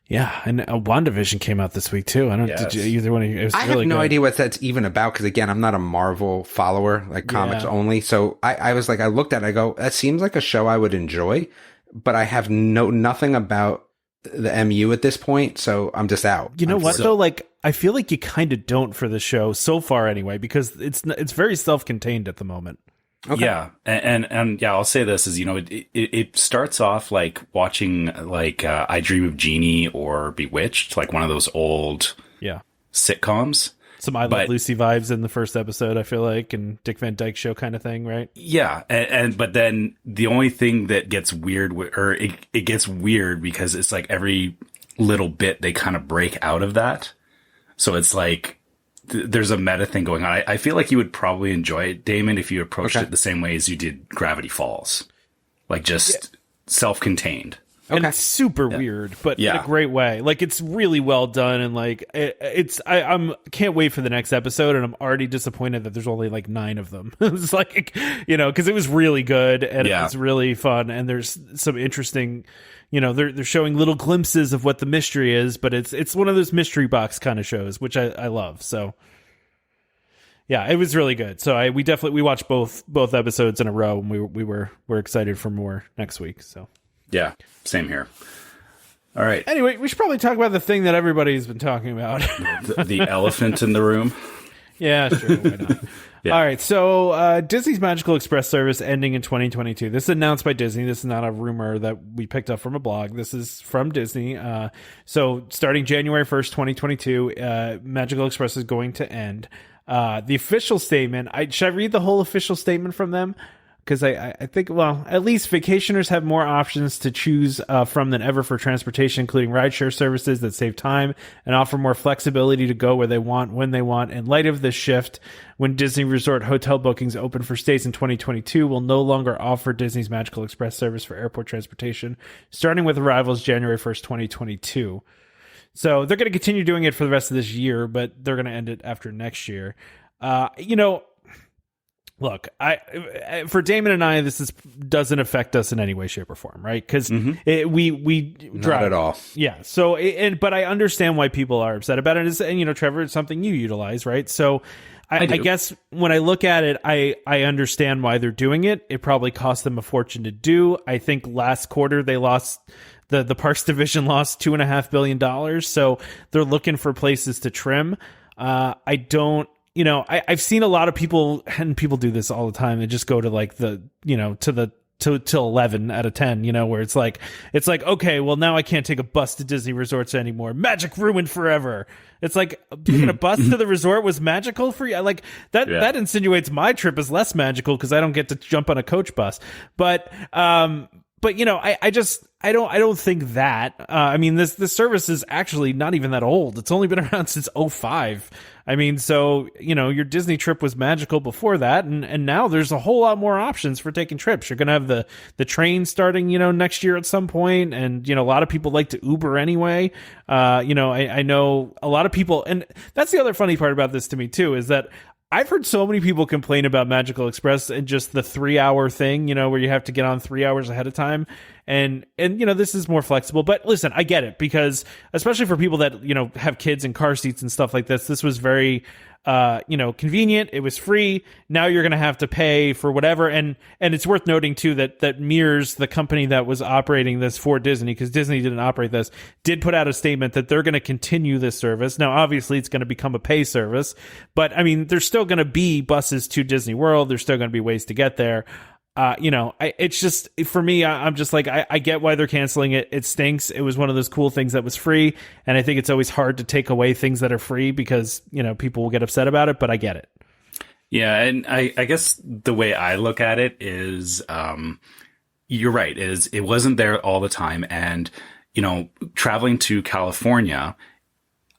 Yeah, and WandaVision came out this week too. Did you, either one of you? It was I really have no good. idea what that's even about because again, I'm not a Marvel follower, like comics only. So I was like, I looked at it, I go, that seems like a show I would enjoy, but I have nothing about the MU at this point, so I'm just out. You know what though? Like, I feel like you kind of don't for the show so far anyway, because it's very self-contained at the moment. Okay. Yeah, and yeah, I'll say this is it starts off like watching like I Dream of Jeannie or Bewitched, like one of those old sitcoms. Some I Love Lucy vibes in the first episode, I feel like, and Dick Van Dyke Show kind of thing, right? Yeah, and but then the only thing that gets weird, it gets weird because it's like every little bit they kind of break out of that, so it's like. There's a meta thing going on. I feel like you would probably enjoy it, Damon, if you approached it the same way as you did Gravity Falls. Like just self-contained. Okay. And it's super weird, but in a great way. Like it's really well done, and like I'm can't wait for the next episode, and I'm already disappointed that there's only like 9 of them. It's like, because it was really good and it was really fun, and there's some interesting, they're showing little glimpses of what the mystery is, but it's one of those mystery box kind of shows, which I love. So yeah, it was really good. So we watched both episodes in a row, and we're excited for more next week. So yeah, same here. All right. Anyway, we should probably talk about the thing that everybody's been talking about. the elephant in the room. Yeah, sure. Why not? Yeah. All right. So Disney's Magical Express service ending in 2022. This is announced by Disney. This is not a rumor that we picked up from a blog. This is from Disney. So starting January 1st, 2022, Magical Express is going to end. The official statement, should I read the whole official statement from them? Because I think, well, at least vacationers have more options to choose from than ever for transportation, including rideshare services that save time and offer more flexibility to go where they want, when they want. In light of this shift, when Disney Resort hotel bookings open for stays in 2022, will no longer offer Disney's Magical Express service for airport transportation, starting with arrivals January 1st, 2022. So they're going to continue doing it for the rest of this year, but they're going to end it after next year. Look, for Damon and I, doesn't affect us in any way, shape, or form, right? Because we drive. Not at all. Yeah. So, but I understand why people are upset about it. And Trevor, it's something you utilize, right? So, I guess when I look at it, I understand why they're doing it. It probably cost them a fortune to do. I think last quarter they lost. The Parks division lost $2.5 billion. So they're looking for places to trim. I've seen a lot of people, and people do this all the time. They just go to like to 11 out of 10, where it's like, okay, well now I can't take a bus to Disney resorts anymore. Magic ruined forever. It's like taking a bus to the resort was magical for you. Like that, that insinuates my trip is less magical because I don't get to jump on a coach bus. But I don't think that. This service is actually not even that old. It's only been around since 2005. So your Disney trip was magical before that, and now there's a whole lot more options for taking trips. You're gonna have the train starting, next year at some point, and a lot of people like to Uber anyway. I know a lot of people, and that's the other funny part about this to me too, is that I've heard so many people complain about Magical Express and just the 3-hour thing, where you have to get on 3 hours ahead of time. And this is more flexible, but listen, I get it, because especially for people that, have kids in car seats and stuff like this was very, convenient. It was free. Now you're going to have to pay for whatever. And it's worth noting too, that Mears, the company that was operating this for Disney, because Disney didn't operate this, did put out a statement that they're going to continue this service. Now, obviously it's going to become a pay service, but there's still going to be buses to Disney World. There's still going to be ways to get there. It's just, for me, I'm just like, I get why they're canceling it. It stinks. It was one of those cool things that was free. And I think it's always hard to take away things that are free because, people will get upset about it, but I get it. Yeah. And I guess the way I look at it is, you're right, is it wasn't there all the time. And, traveling to California,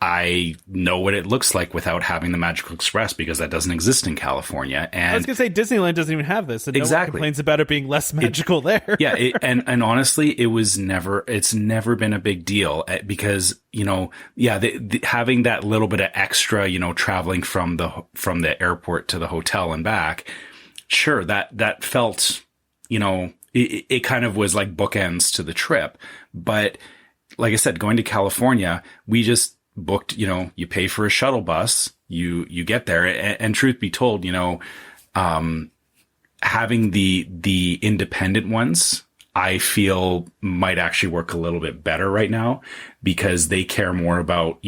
I know what it looks like without having the Magical Express because that doesn't exist in California. And I was going to say Disneyland doesn't even have this. And exactly. No one complains about it being less magical there. Yeah. And honestly, it's never been a big deal because, having that little bit of extra, traveling from the airport to the hotel and back. Sure. That felt, it kind of was like bookends to the trip. But like I said, going to California, we just booked, you pay for a shuttle bus, you get there. And truth be told, having the independent ones, I feel might actually work a little bit better right now because they care more about,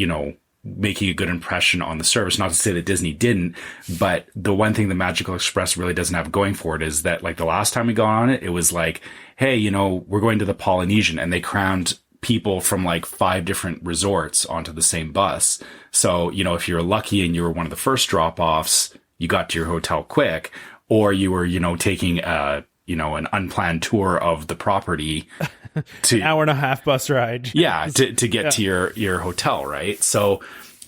making a good impression on the service. Not to say that Disney didn't, but the one thing the Magical Express really doesn't have going for it is that, like, the last time we got on it, it was like, hey, we're going to the Polynesian, and they crammed people from like 5 different resorts onto the same bus. So, if you're lucky and you were one of the first drop-offs, you got to your hotel quick, or you were, taking an unplanned tour of the property to an hour and a half bus ride. Yeah. To get to your hotel. Right. So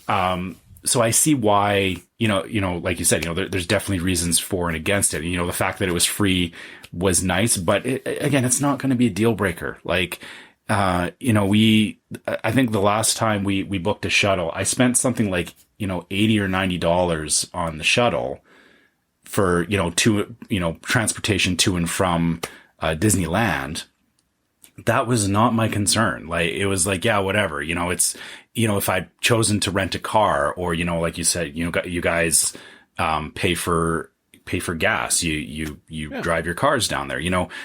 I see why, like you said, there's definitely reasons for and against it. The fact that it was free was nice, but again, it's not going to be a deal breaker. Like, I think the last time we booked a shuttle, I spent something like, $80 or $90 on the shuttle for, transportation to and from, Disneyland. That was not my concern. Like, it was like, yeah, whatever, it's, if I'd chosen to rent a car or, like you said, you guys, pay for gas, you drive your cars down there,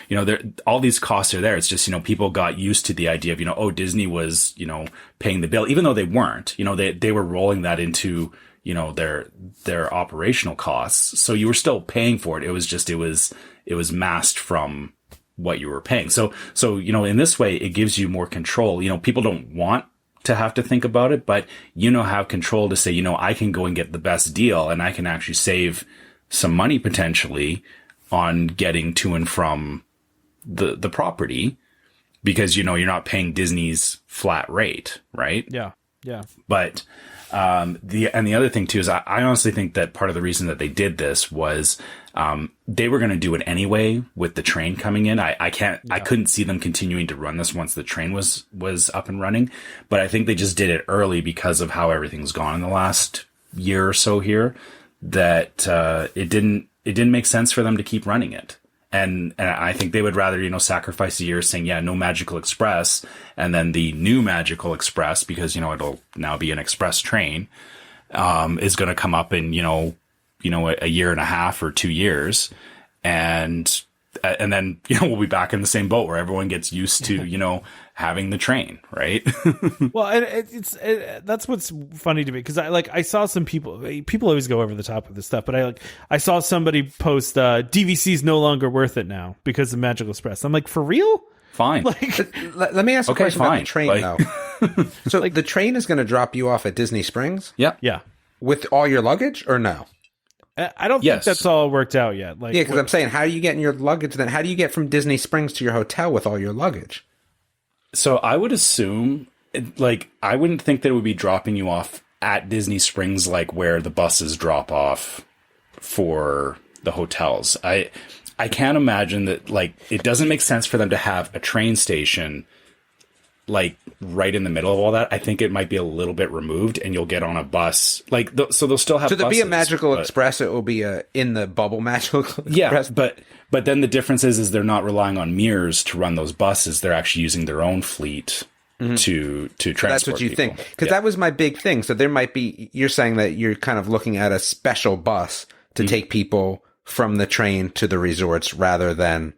there, all these costs are there. It's just, people got used to the idea of, Disney was, paying the bill, even though they weren't, they were rolling that into, their operational costs. So you were still paying for it. It was just, it was masked from what you were paying. So, in this way, it gives you more control. People don't want to have to think about it, but have control to say, I can go and get the best deal, and I can actually save some money potentially on getting to and from the property, because, you're not paying Disney's flat rate, right? Yeah. Yeah. But, the other thing too is I honestly think that part of the reason that they did this was, they were going to do it anyway with the train coming in. I couldn't see them continuing to run this once the train was up and running, but I think they just did it early because of how everything's gone in the last year or so here, that, it didn't make sense for them to keep running it. And I think they would rather, sacrifice a year saying, yeah, no Magical Express, and then the new Magical Express, because, it'll now be an express train, is going to come up in, a year and a half or 2 years. And then, we'll be back in the same boat where everyone gets used to, having the train, right? Well, and that's what's funny to me, because I saw some people always go over the top of this stuff, but I saw somebody post DVC's no longer worth it now because of Magical Express. I'm like, for real? Fine. Let me ask a question about the train, though. So the train is going to drop you off at Disney Springs? Yeah. Yeah. With all your luggage, or no? I don't think that's all worked out yet. Yeah, because I'm saying, how are you getting your luggage then? How do you get from Disney Springs to your hotel with all your luggage? So I would assume, I wouldn't think that it would be dropping you off at Disney Springs, where the buses drop off for the hotels. I can't imagine that, it doesn't make sense for them to have a train station, right in the middle of all that. I think it might be a little bit removed, and you'll get on a bus. So they'll still have buses. So there'll be a Magical Express. It will be in the bubble Magical Express. Yeah, but then the difference is they're not relying on Mears to run those buses. They're actually using their own fleet to transport. That's what you think, because that was my big thing. So there might be. You're saying that you're kind of looking at a special bus to take people from the train to the resorts, rather than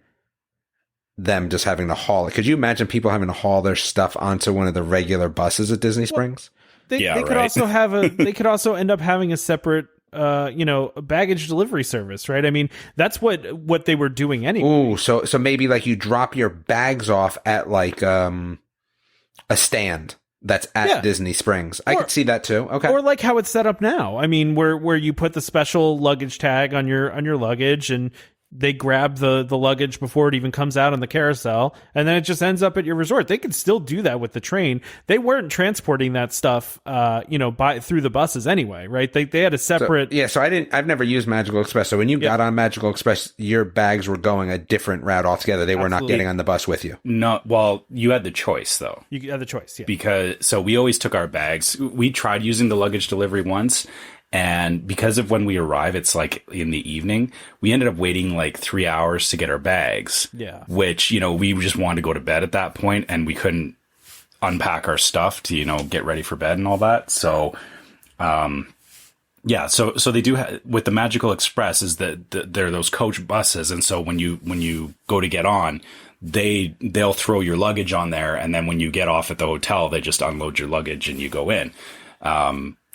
them just having to haul it. Could you imagine people having to haul their stuff onto one of the regular buses at Disney Springs? They could also have they could also end up having a separate baggage delivery service, right? I mean, that's what they were doing anyway. Ooh, so maybe you drop your bags off at a stand that's at Disney Springs. I could see that too. Okay. Or how it's set up now. I mean, where you put the special luggage tag on your luggage, and they grab the luggage before it even comes out on the carousel, and then it just ends up at your resort. They could still do that with the train. They weren't transporting that stuff, through the buses anyway, right? They had a separate. So I've never used Magical Express. So when you got on Magical Express, your bags were going a different route altogether. They were not getting on the bus with you. No, well, you had the choice though. You had the choice, yeah. So we always took our bags. We tried using the luggage delivery once. And because of when we arrive, it's in the evening, we ended up waiting 3 hours to get our bags. Yeah. Which, we just wanted to go to bed at that point, and we couldn't unpack our stuff to, get ready for bed and all that. So, so they do with the Magical Express is that they're those coach buses. And so when you go to get on, they'll throw your luggage on there. And then when you get off at the hotel, they just unload your luggage and you go in.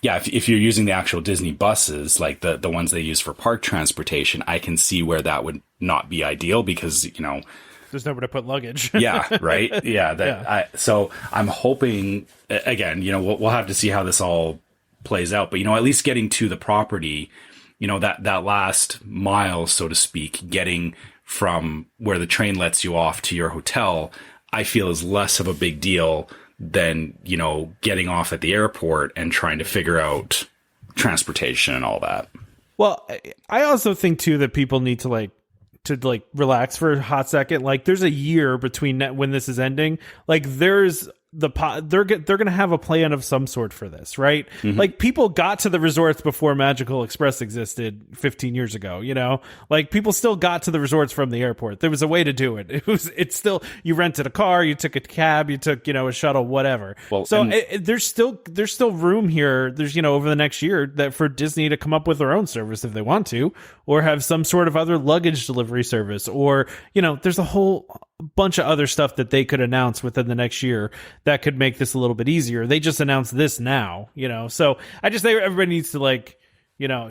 Yeah, if you're using the actual Disney buses, the ones they use for park transportation, I can see where that would not be ideal because, there's nowhere to put luggage. Yeah, right? Yeah. So I'm hoping, again, we'll have to see how this all plays out. But, at least getting to the property, that last mile, so to speak, getting from where the train lets you off to your hotel, I feel is less of a big deal than, getting off at the airport and trying to figure out transportation and all that. Well, I also think too that people need to relax for a hot second. There's a year between when this is ending. There's they're going to have a plan of some sort for this, right? Mm-hmm. People got to the resorts before Magical Express existed 15 years ago, people still got to the resorts from the airport. There was a way to do it. It's still, you rented a car, you took a cab, you took, a shuttle, whatever. Well, so there's still room here. There's, over the next year that for Disney to come up with their own service if they want to, or have some sort of other luggage delivery service, or, there's a whole bunch of other stuff that they could announce within the next year that could make this a little bit easier. They just announced this now, so I just think everybody needs to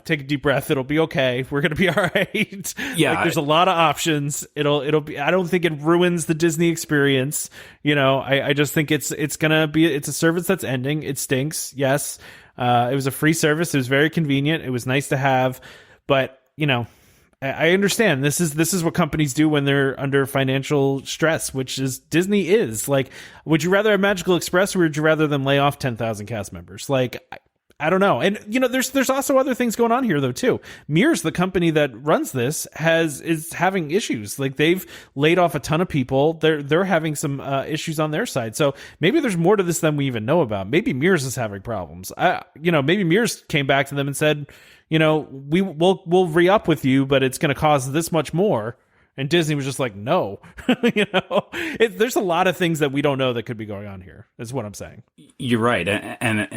take a deep breath. It'll be okay. We're going to be all right. Yeah. There's a lot of options. It'll be, I don't think it ruins the Disney experience. I just think it's going to be, it's a service that's ending. It stinks. Yes. It was a free service. It was very convenient. It was nice to have, but I understand this is what companies do when they're under financial stress, which is Disney is. Would you rather have Magical Express or would you rather them lay off 10,000 cast members? I don't know. And there's also other things going on here though too. Mears, the company that runs this, is having issues. They've laid off a ton of people. They're having some issues on their side. So maybe there's more to this than we even know about. Maybe Mears is having problems. Maybe Mears came back to them and said, we'll re-up with you, but it's going to cost this much more. And Disney was just like, no. There's a lot of things that we don't know that could be going on here, is what I'm saying. You're right. And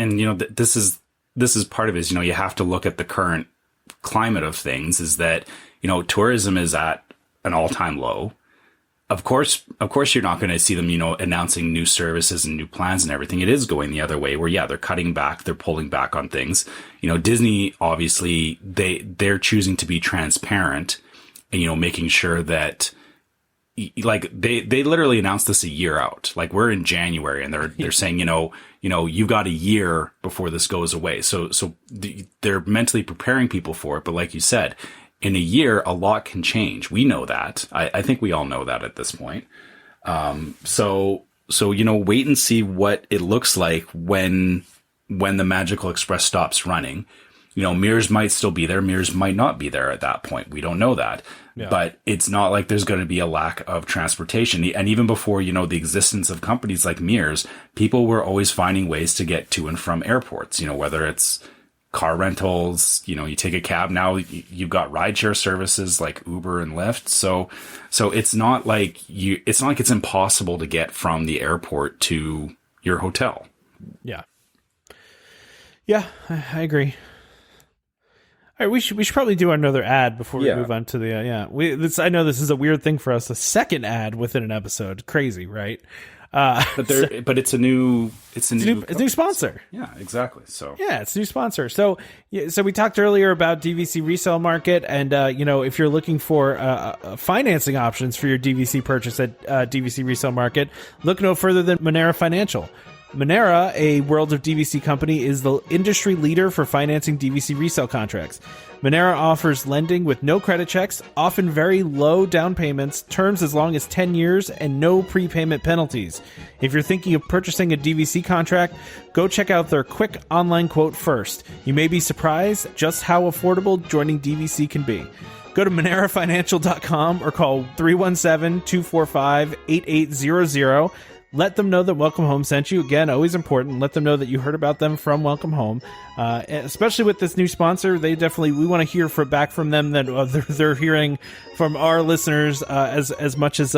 this is part of it is, you have to look at the current climate of things, is that, tourism is at an all-time low. Of course, you're not going to see them, announcing new services and new plans and everything. It is going the other way where, they're cutting back, they're pulling back on things. Disney, obviously, they're choosing to be transparent and, making sure that, they literally announced this a year out. We're in January and they're saying, you've got a year before this goes away. So they're mentally preparing people for it. But like you said, in a year, a lot can change. We know that. I think we all know that at this point. So wait and see what it looks like when the Magical Express stops running. Mears might still be there. Mears might not be there at that point. We don't know that. Yeah. But it's not like there's going to be a lack of transportation. And even before, the existence of companies like Mears, people were always finding ways to get to and from airports, whether it's car rentals, you take a cab. Now you've got rideshare services like Uber and Lyft. So it's not like it's impossible to get from the airport to your hotel. Yeah. Yeah, I agree. All right, we should probably do another ad before we move on to the I know this is a weird thing for us, a second ad within an episode. Crazy, right? But it's a new sponsor. Yeah, exactly. So it's a new sponsor. So we talked earlier about DVC resale market, and if you're looking for financing options for your DVC purchase at DVC resale market, look no further than Monera Financial. Monera, a World of DVC company, is the industry leader for financing DVC resale contracts. Monera offers lending with no credit checks, often very low down payments, terms as long as 10 years, and no prepayment penalties. If you're thinking of purchasing a DVC contract, go check out their quick online quote first. You may be surprised just how affordable joining DVC can be. Go to MoneraFinancial.com or call 317-245-8800. Let them know that Welcome Home sent you. Again, always important. Let them know that you heard about them from Welcome Home. Especially with this new sponsor, we want to hear back from them that they're hearing from our listeners as much as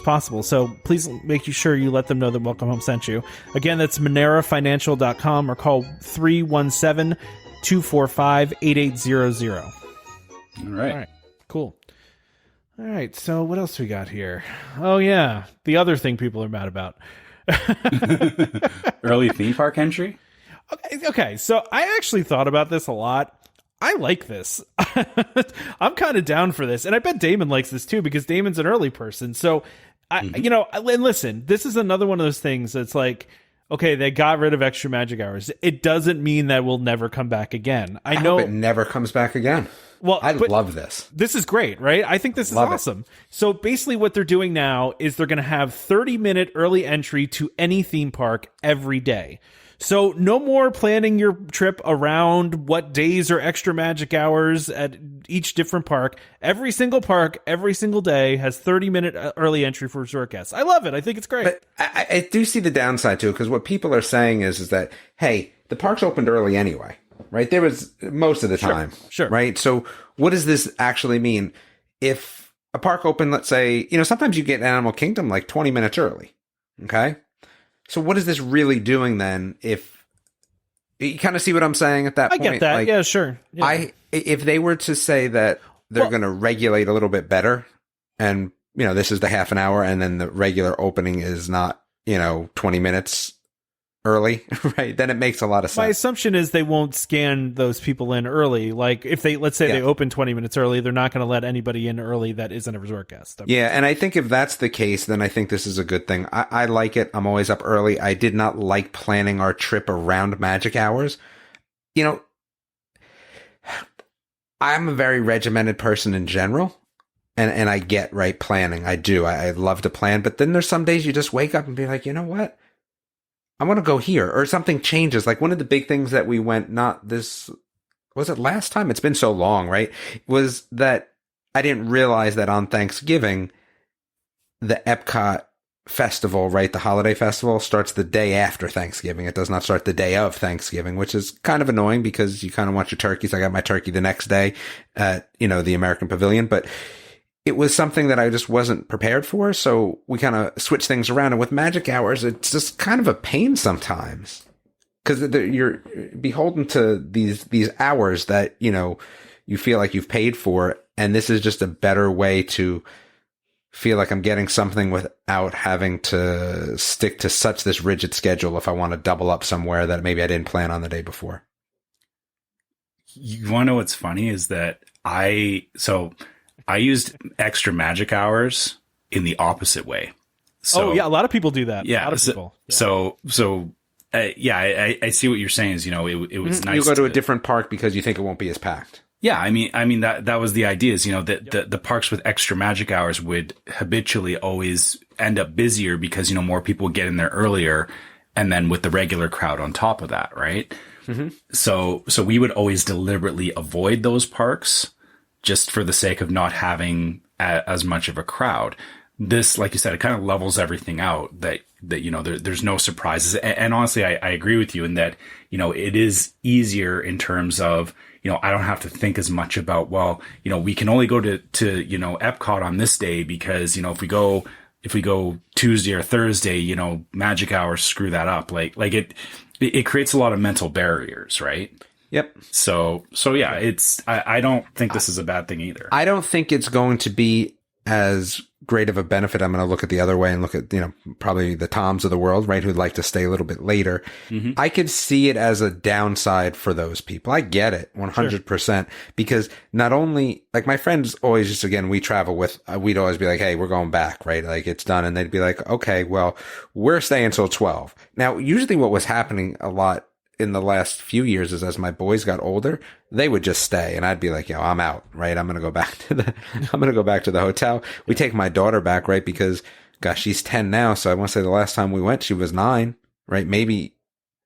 possible. So please make sure you let them know that Welcome Home sent you. Again, that's MoneraFinancial.com or call 317-245-8800. All right. Cool. All right, so what else we got here? Oh, yeah, the other thing people are mad about. Early theme park entry? Okay, so I actually thought about this a lot. I like this. I'm kind of down for this, and I bet Damon likes this too, because Damon's an early person. So, and listen, this is another one of those things that's like, okay, they got rid of extra magic hours. It doesn't mean that we'll never come back again. I know hope it never comes back again. Well, I love this. This is great, right? I think this is awesome. So basically what they're doing now is they're going to have 30-minute early entry to any theme park every day. So no more planning your trip around what days are extra magic hours at each different park. Every single park, every single day has 30-minute early entry for resort guests. I love it. I think it's great. But I do see the downside too, because what people are saying is that, hey, the parks opened early anyway. Right? There was most of the time. Sure. Right? So what does this actually mean? If a park opened, let's say, sometimes you get Animal Kingdom like 20 minutes early. Okay? So what is this really doing then? If you kind of see what I'm saying at that point? I get that. Like, yeah, sure. Yeah. If they were to say that they're going to regulate a little bit better and this is the half an hour and then the regular opening is not, 20 minutes early, right? Then it makes a lot of sense. My assumption is they won't scan those people in early. Like if let's say they open 20 minutes early, they're not going to let anybody in early that isn't a resort guest. Yeah. And I think if that's the case, then I think this is a good thing. I like it. I'm always up early. I did not like planning our trip around magic hours. I'm a very regimented person in general. And I get, right, planning. I do. I love to plan. But then there's some days you just wake up and be like, you know what? I want to go here. Or something changes. Like one of the big things that we went, was it last time? It's been so long, right? Was that I didn't realize that on Thanksgiving, the Epcot festival, right, the holiday festival starts the day after Thanksgiving. It does not start the day of Thanksgiving, which is kind of annoying because you kind of want your turkeys. I got my turkey the next day at, the American Pavilion. But it was something that I just wasn't prepared for. So we kind of switched things around. And with magic hours, it's just kind of a pain sometimes because you're beholden to these hours that, you feel like you've paid for. And this is just a better way to feel like I'm getting something without having to stick to such this rigid schedule if I want to double up somewhere that maybe I didn't plan on the day before. You want to know what's funny is that I used extra magic hours in the opposite way. So, a lot of people do that. Yeah, a lot of people. Yeah. I see what you're saying. Is it was nice. You go to a different park because you think it won't be as packed. Yeah, I mean that was the idea. Is that the parks with extra magic hours would habitually always end up busier because more people get in there earlier, and then with the regular crowd on top of that, right? Mm-hmm. So we would always deliberately avoid those parks just for the sake of not having as much of a crowd. This, like you said, it kind of levels everything out that there's no surprises. And honestly, I agree with you in that, it is easier in terms of, I don't have to think as much about, we can only go to Epcot on this day because, if we go Tuesday or Thursday, magic hours screw that up. Like it creates a lot of mental barriers, right? Yep. So yeah, I don't think this is a bad thing either. I don't think it's going to be as great of a benefit. I'm going to look at the other way and look at, probably the Toms of the world, right, who'd like to stay a little bit later. Mm-hmm. I could see it as a downside for those people. I get it 100% because not only, like my friends always just, again, we travel with, we'd always be like, hey, we're going back, right? Like it's done. And they'd be like, okay, well, we're staying till 12. Now, usually what was happening a lot in the last few years is as my boys got older, they would just stay and I'd be like, I'm out, right? I'm going to go back to the hotel. We take my daughter back, right? Because gosh, she's 10 now. So I want to say the last time we went, she was 9, right? Maybe,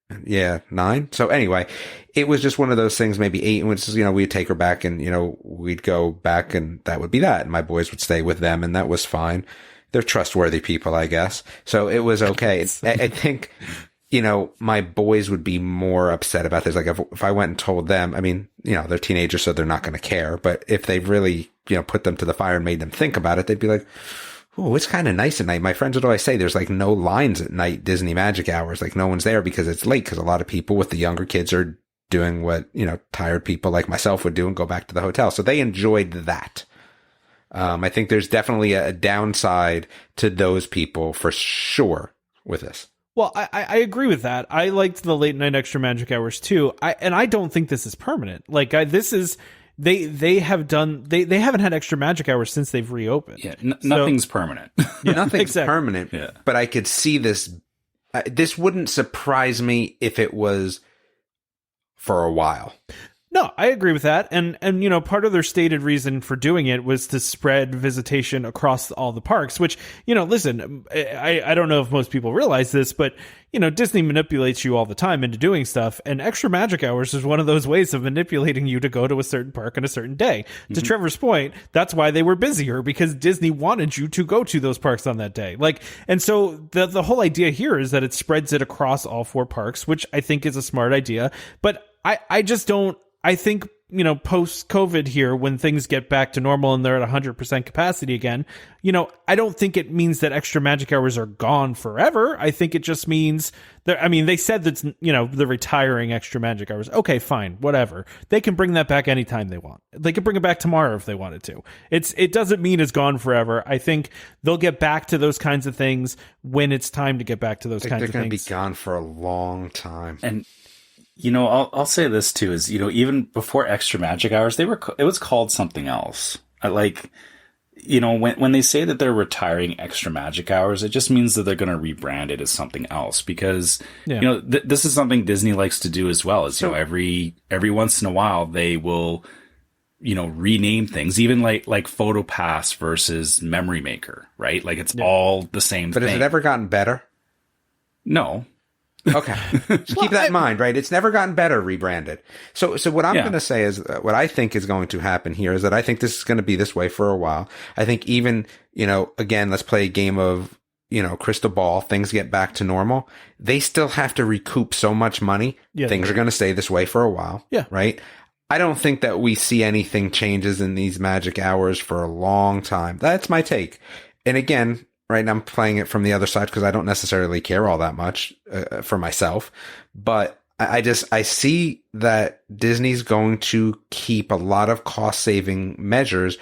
9. So anyway, it was just one of those things, maybe 8, which is, we'd take her back and, we'd go back and that would be that. And my boys would stay with them and that was fine. They're trustworthy people, I guess. So it was okay. I think, my boys would be more upset about this. Like if I went and told them, I mean, they're teenagers, so they're not going to care. But if they really, put them to the fire and made them think about it, they'd be like, oh, it's kind of nice at night. My friends would always say there's like no lines at night, Disney magic hours. Like no one's there because it's late because a lot of people with the younger kids are doing what, tired people like myself would do and go back to the hotel. So they enjoyed that. I think there's definitely a downside to those people for sure with this. Well, I agree with that. I liked the late night extra magic hours too. I don't think this is permanent. Like this is they haven't had extra magic hours since they've reopened. Yeah, nothing's permanent. Yeah, nothing's exactly. permanent. Yeah. But I could see this. This wouldn't surprise me if it was for a while. No, I agree with that. And part of their stated reason for doing it was to spread visitation across all the parks, which, listen, I don't know if most people realize this, but, Disney manipulates you all the time into doing stuff. And extra magic hours is one of those ways of manipulating you to go to a certain park on a certain day. Mm-hmm. To Trevor's point, that's why they were busier, because Disney wanted you to go to those parks on that day. And so the whole idea here is that it spreads it across all 4 parks, which I think is a smart idea. But I just don't. I think post COVID here, when things get back to normal and they're at 100% capacity again, I don't think it means that extra magic hours are gone forever. I think it just means they said that's, they're retiring extra magic hours. Okay, fine, whatever. They can bring that back anytime they want. They can bring it back tomorrow if they wanted to. It doesn't mean it's gone forever. I think they'll get back to those kinds of things when it's time to get back to those kinds of things. They're going to be gone for a long time. And I'll say this too is, even before extra magic hours, it was called something else. When they say that they're retiring extra magic hours, it just means that they're going to rebrand it as something else because, this is something Disney likes to do as well. Is, every once in a while they will, rename things, even like PhotoPass versus Memory Maker, right? Like it's all the same thing. But has it ever gotten better? No. Okay. Just keep that in mind, right? It's never gotten better rebranded. So what I'm going to say is what I think is going to happen here is that I think this is going to be this way for a while. I think even, again, let's play a game of, crystal ball, things get back to normal. They still have to recoup so much money. Yeah, things are going to stay this way for a while. Yeah. Right. I don't think that we see anything changes in these magic hours for a long time. That's my take. And again, right now I'm playing it from the other side because I don't necessarily care all that much for myself. But I see that Disney's going to keep a lot of cost saving measures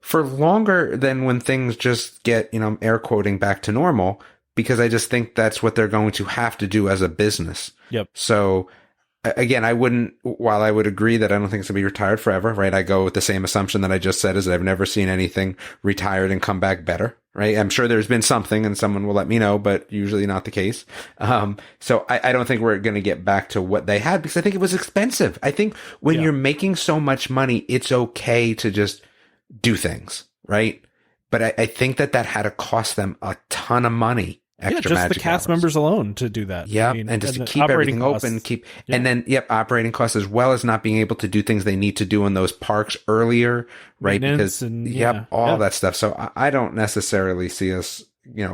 for longer than when things just get, air quoting back to normal, because I just think that's what they're going to have to do as a business. Yep. So again, while I would agree that I don't think it's going to be retired forever, right? I go with the same assumption that I just said, is that I've never seen anything retired and come back better, right? I'm sure there's been something and someone will let me know, but usually not the case. So I don't think we're going to get back to what they had because I think it was expensive. I think when you're making so much money, it's okay to just do things, right? But I think that had to cost them a ton of money. Just the cast members alone to do that. Yeah, and just to keep everything open, and then operating costs as well as not being able to do things they need to do in those parks earlier, right? Because all that stuff. So I don't necessarily see us,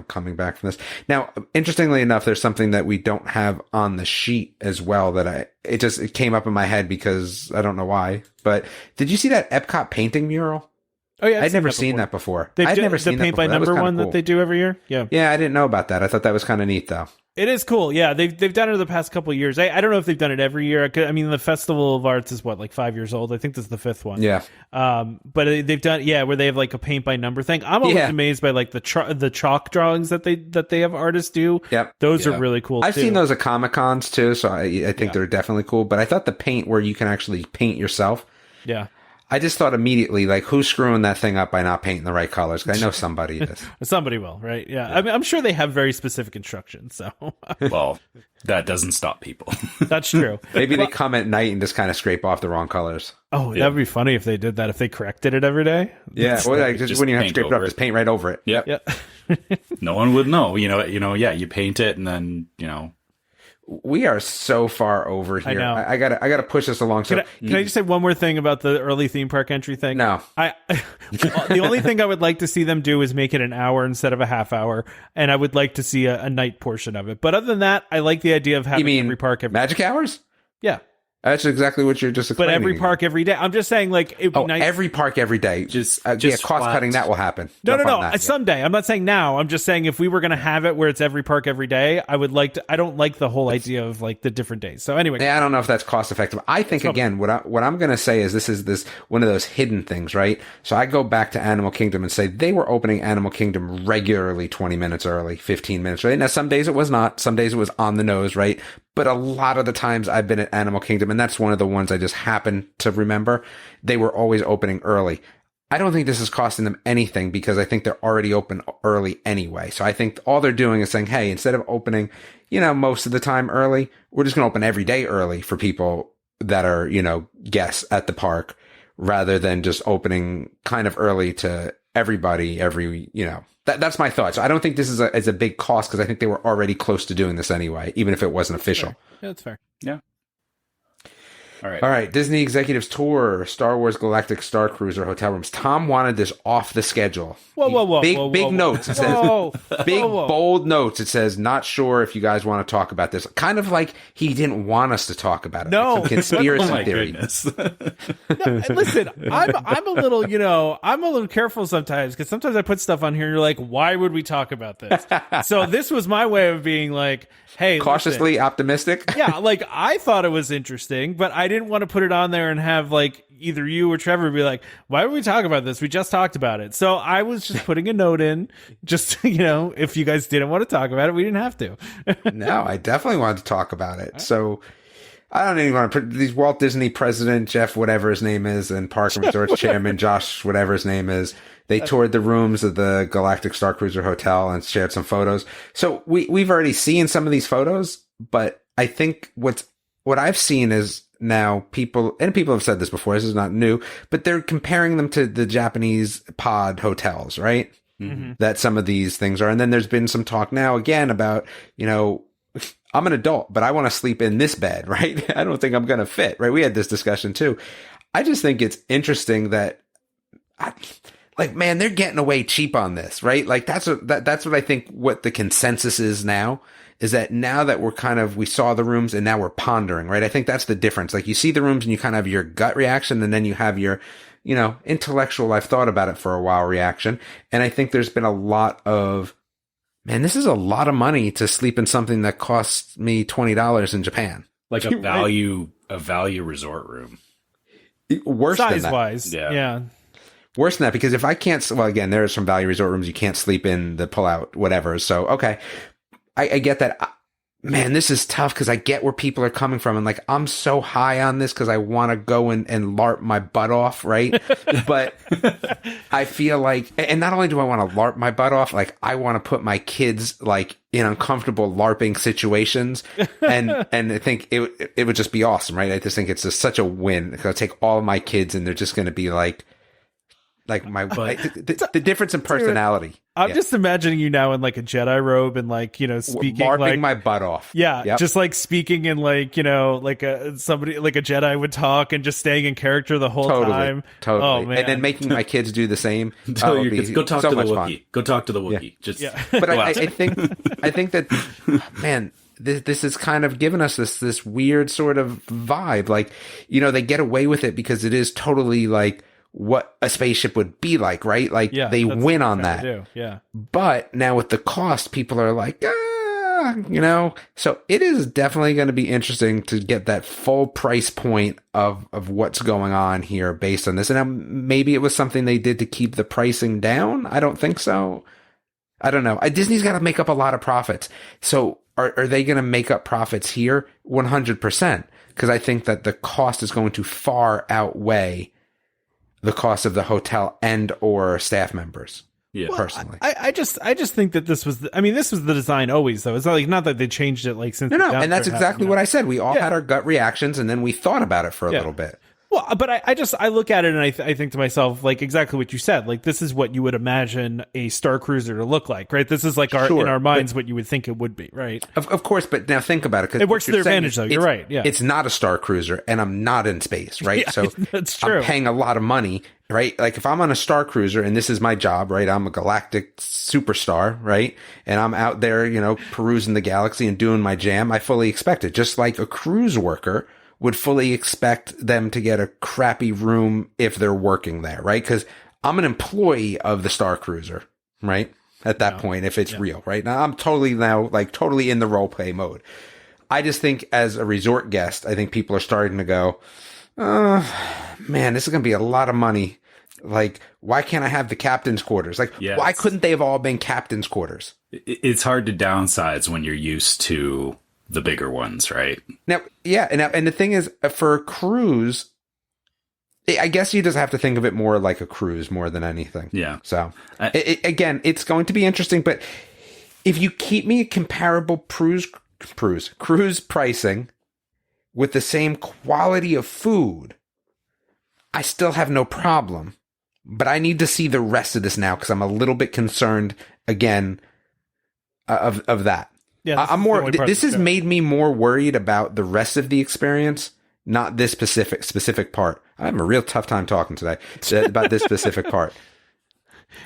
coming back from this. Now, interestingly enough, there's something that we don't have on the sheet as well that it came up in my head because I don't know why. But did you see that Epcot painting mural? Oh yeah, I'd never seen that before. I'd never seen the paint by number one that they do every year. Yeah, I didn't know about that. I thought that was kind of neat, though. It is cool. Yeah, they've done it the past couple of years. I don't know if they've done it every year. The Festival of Arts is like 5 years old. I think this is the fifth one. Yeah. But they've done where they have like a paint by number thing. I'm always amazed by like the chalk drawings that they have artists do. Yep. Those are really cool. I've seen those at Comic Cons too, so I think they're definitely cool. But I thought the paint where you can actually paint yourself. Yeah. I just thought immediately, like, who's screwing that thing up by not painting the right colors? 'Cause I know somebody is. Somebody will, right? Yeah. I'm sure they have very specific instructions. So, well, that doesn't stop people. That's true. Maybe they come at night and just kind of scrape off the wrong colors. Oh, that'd be funny if they did that. If they corrected it every day. Yeah. Well, just when you have to scrape it up, just paint right over it. Yep. Yeah. No one would know. You paint it and then, We are so far over here. I know. I gotta push this along. Can I just say one more thing about the early theme park entry thing? No. The only thing I would like to see them do is make it an hour instead of a half hour, and I would like to see a night portion of it. But other than that, I like the idea of having every park magic hours. Yeah. That's exactly what you're just explaining. But every park every day. I'm just saying, like, it'd be nice. Every park every day. Just cost cutting, that will happen. No. Someday. I'm not saying now. I'm just saying if we were going to have it where it's every park every day, I don't like the whole idea of like the different days. So anyway. Yeah, I don't know if that's cost effective. I think, again, what I'm going to say is this is one of those hidden things, right? So I go back to Animal Kingdom and say they were opening Animal Kingdom regularly 20 minutes early, 15 minutes, right? Now, some days it was not. Some days it was on the nose, right? But a lot of the times I've been at Animal Kingdom, and that's one of the ones I just happen to remember, they were always opening early. I don't think this is costing them anything because I think they're already open early anyway. So I think all they're doing is saying, hey, instead of opening, most of the time early, we're just going to open every day early for people that are, guests at the park rather than just opening kind of early to everybody That's my thought. So I don't think this is a big cost because I think they were already close to doing this anyway, even if it wasn't official. Yeah, that's fair. Yeah. All right. All right. Disney executives tour Star Wars Galactic Star Cruiser hotel rooms. Tom wanted this off the schedule. Whoa. Big notes. It says, bold notes. It says, not sure if you guys want to talk about this. Kind of like he didn't want us to talk about it. No. Like some conspiracy Oh my theory. goodness. No, listen, I'm a little, I'm a little careful sometimes because sometimes I put stuff on here and you're like, why would we talk about this? So this was my way of being like, hey, Cautiously listen. optimistic. Yeah, like I thought it was interesting, but I didn't want to put it on there and have like either you or Trevor be like, why would we talk about this? We just talked about it. So I was just putting a note in just, if you guys didn't want to talk about it, we didn't have to. No, I definitely wanted to talk about it. So I don't even want to put these Walt Disney president, Jeff, whatever his name is, and Park and Resorts chairman, Josh, whatever his name is. They toured the rooms of the Galactic Star Cruiser Hotel and shared some photos. So we've already seen some of these photos, but I think what I've seen is now people have said this before, this is not new, but they're comparing them to the Japanese pod hotels, right? Mm-hmm. That some of these things are. And then there's been some talk now again about, I'm an adult, but I want to sleep in this bed, right? I don't think I'm going to fit, right? We had this discussion too. I just think it's interesting that man, they're getting away cheap on this, right? Like that's what I think what the consensus is now, is that now that we saw the rooms and now we're pondering, right? I think that's the difference. Like you see the rooms and you kind of have your gut reaction and then you have your, intellectual, I've thought about it for a while reaction. And I think there's been a lot of, man, this is a lot of money to sleep in something that costs me $20 in Japan. Like a value resort room. Worse size than that. Wise. Yeah. Worse than that, because if I can't, well, again, there are some value resort rooms you can't sleep in, the pull-out, whatever. So, okay, I get that. Man, this is tough because I get where people are coming from. And like, I'm so high on this because I want to go and LARP my butt off, right? But I feel like, and not only do I want to LARP my butt off, like I want to put my kids like in uncomfortable LARPing situations. And I think it would just be awesome, right? I just think it's just such a win. I'll take all of my kids and they're just going to be like the difference in personality. I'm just imagining you now in like a Jedi robe and like, speaking LARPing like my butt off. Yeah. Yep. Just like speaking in like, like somebody like a Jedi would talk and just staying in character the whole time. Totally. Oh, man. And then making my kids do the same. Tell your kids, go talk so to the much Wookiee. fun. Go talk to the Wookiee. Yeah. But I think that, man, this is kind of given us this weird sort of vibe. Like, they get away with it because it is totally like what a spaceship would be like, right? Like they win on that. Yeah. But now with the cost, people are like, so it is definitely going to be interesting to get that full price point of what's going on here based on this. And maybe it was something they did to keep the pricing down. I don't think so. I don't know. Disney's got to make up a lot of profits. So are they going to make up profits here? 100%. Because I think that the cost is going to far outweigh the cost of the hotel and or staff members. Yeah, personally, I just think that this was this was the design always though. It's not that they changed it like since. No, and that's exactly what I said. We all had our gut reactions, and then we thought about it for a little bit. Well, but I look at it and I think to myself, like exactly what you said. Like this is what you would imagine a Star Cruiser to look like, right? This is like in our minds what you would think it would be, right? Of course, but now think about it. 'Cause it works to their advantage, though. You're right. Yeah, it's not a Star Cruiser, and I'm not in space, right? Yeah, so that's true. I'm paying a lot of money, right? Like if I'm on a Star Cruiser and this is my job, right? I'm a galactic superstar, right? And I'm out there, perusing the galaxy and doing my jam. I fully expect it, just like a cruise worker would fully expect them to get a crappy room if they're working there, right? Because I'm an employee of the Star Cruiser, right? At that point, if it's real, right? Now I'm totally in the role play mode. I just think as a resort guest, I think people are starting to go, man, this is going to be a lot of money. Like, why can't I have the captain's quarters? Like, why couldn't they have all been captain's quarters? It's hard to downsize when you're used to the bigger ones, right? Now, yeah, and the thing is, for a cruise, I guess you just have to think of it more like a cruise more than anything. Yeah. So, again, it's going to be interesting, but if you keep me a comparable cruise pricing with the same quality of food, I still have no problem. But I need to see the rest of this now because I'm a little bit concerned again of that. Yeah, I'm more. This has made me more worried about the rest of the experience not this specific part. I'm having a real tough time talking today about this specific part.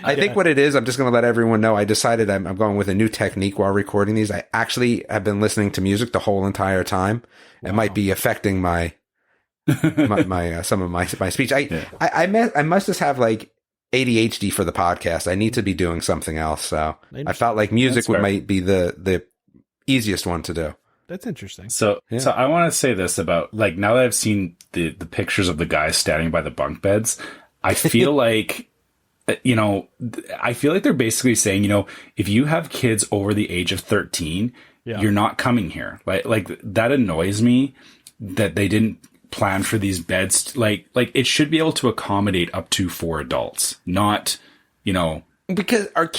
I think what it is, I'm just going to let everyone know, I decided I'm going with a new technique while recording these. I actually have been listening to music the whole entire time. Wow. It might be affecting my some of my speech. I must just have like ADHD for the podcast. I need to be doing something else. So I felt like music might be the easiest one to do. That's interesting. So I want to say this about, like, now that I've seen the pictures of the guys standing by the bunk beds, I feel like, you know, I feel like they're basically saying, you know, if you have kids over the age of 13, you're not coming here. Like that annoys me that they didn't plan for these beds. Like it should be able to accommodate up to 4 adults, not, you know. Because are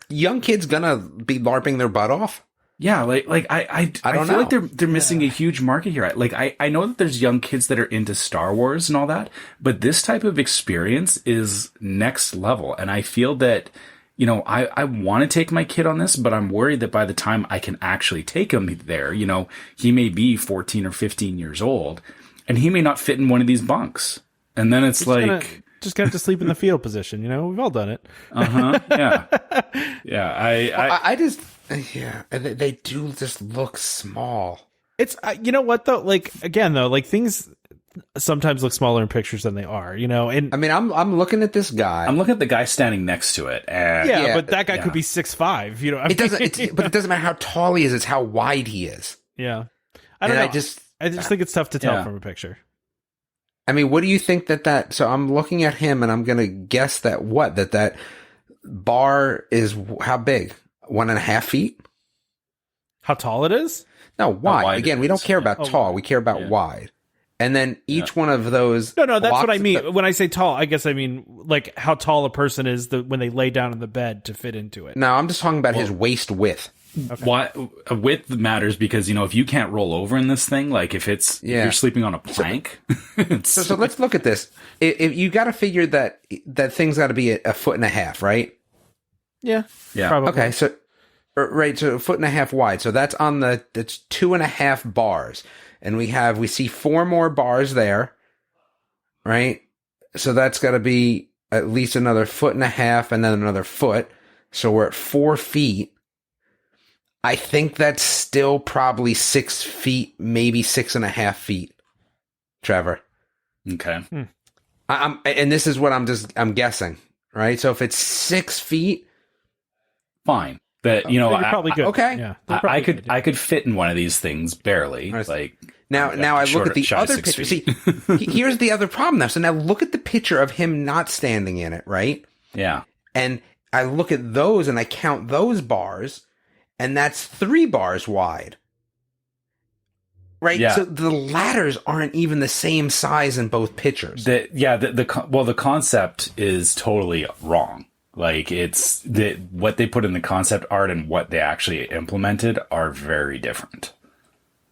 young kids gonna be LARPing their butt off? Yeah, I feel like they're missing a huge market here. Like I know that there's young kids that are into Star Wars and all that, but this type of experience is next level. And I feel that, you know, I want to take my kid on this, but I'm worried that by the time I can actually take him there, you know, he may be 14 or 15 years old and he may not fit in one of these bunks. And then it's just gonna have to sleep in the fetal position. You know, we've all done it. Yeah. Yeah. Yeah, they do just look small. It's you know what though, like again though, like things sometimes look smaller in pictures than they are, you know. And I mean, I'm looking at this guy. I'm looking at the guy standing next to it. And but that guy could be 6'5", you know. But it doesn't matter how tall he is; it's how wide he is. Yeah, I don't know. I just think it's tough to tell from a picture. I mean, what do you think that? So I'm looking at him, and I'm gonna guess that that bar is how big? 1.5 feet? How tall it is? No, wide. Again, we don't care about tall. We care about wide. And then each one of those. No, that's what I mean. When I say tall, I guess I mean like how tall a person is when they lay down in the bed to fit into it. No, I'm just talking about his waist width. Okay. Why width matters because, you know, if you can't roll over in this thing, like if you're sleeping on a plank. So let's look at this. If you got to figure that thing's got to be a 1.5 feet, right? Yeah. Probably. Okay. So 1.5 feet wide. So that's that's 2.5 bars. And we see 4 more bars there. Right. So that's got to be at least another 1.5 feet and then another foot. So we're at 4 feet. I think that's still probably 6 feet, maybe 6.5 feet, Trevor. Okay. And this is what I'm guessing, right? So if it's 6 feet, fine. But you know, probably good. Okay. Yeah, I could fit in one of these things barely. Like now I look at the other picture. See, here's the other problem now. So now look at the picture of him not standing in it, right? Yeah. And I look at those and I count those bars. And that's 3 bars wide. Right? Yeah. So the ladders aren't even the same size in both pictures. The concept is totally wrong. Like it's what they put in the concept art and what they actually implemented are very different.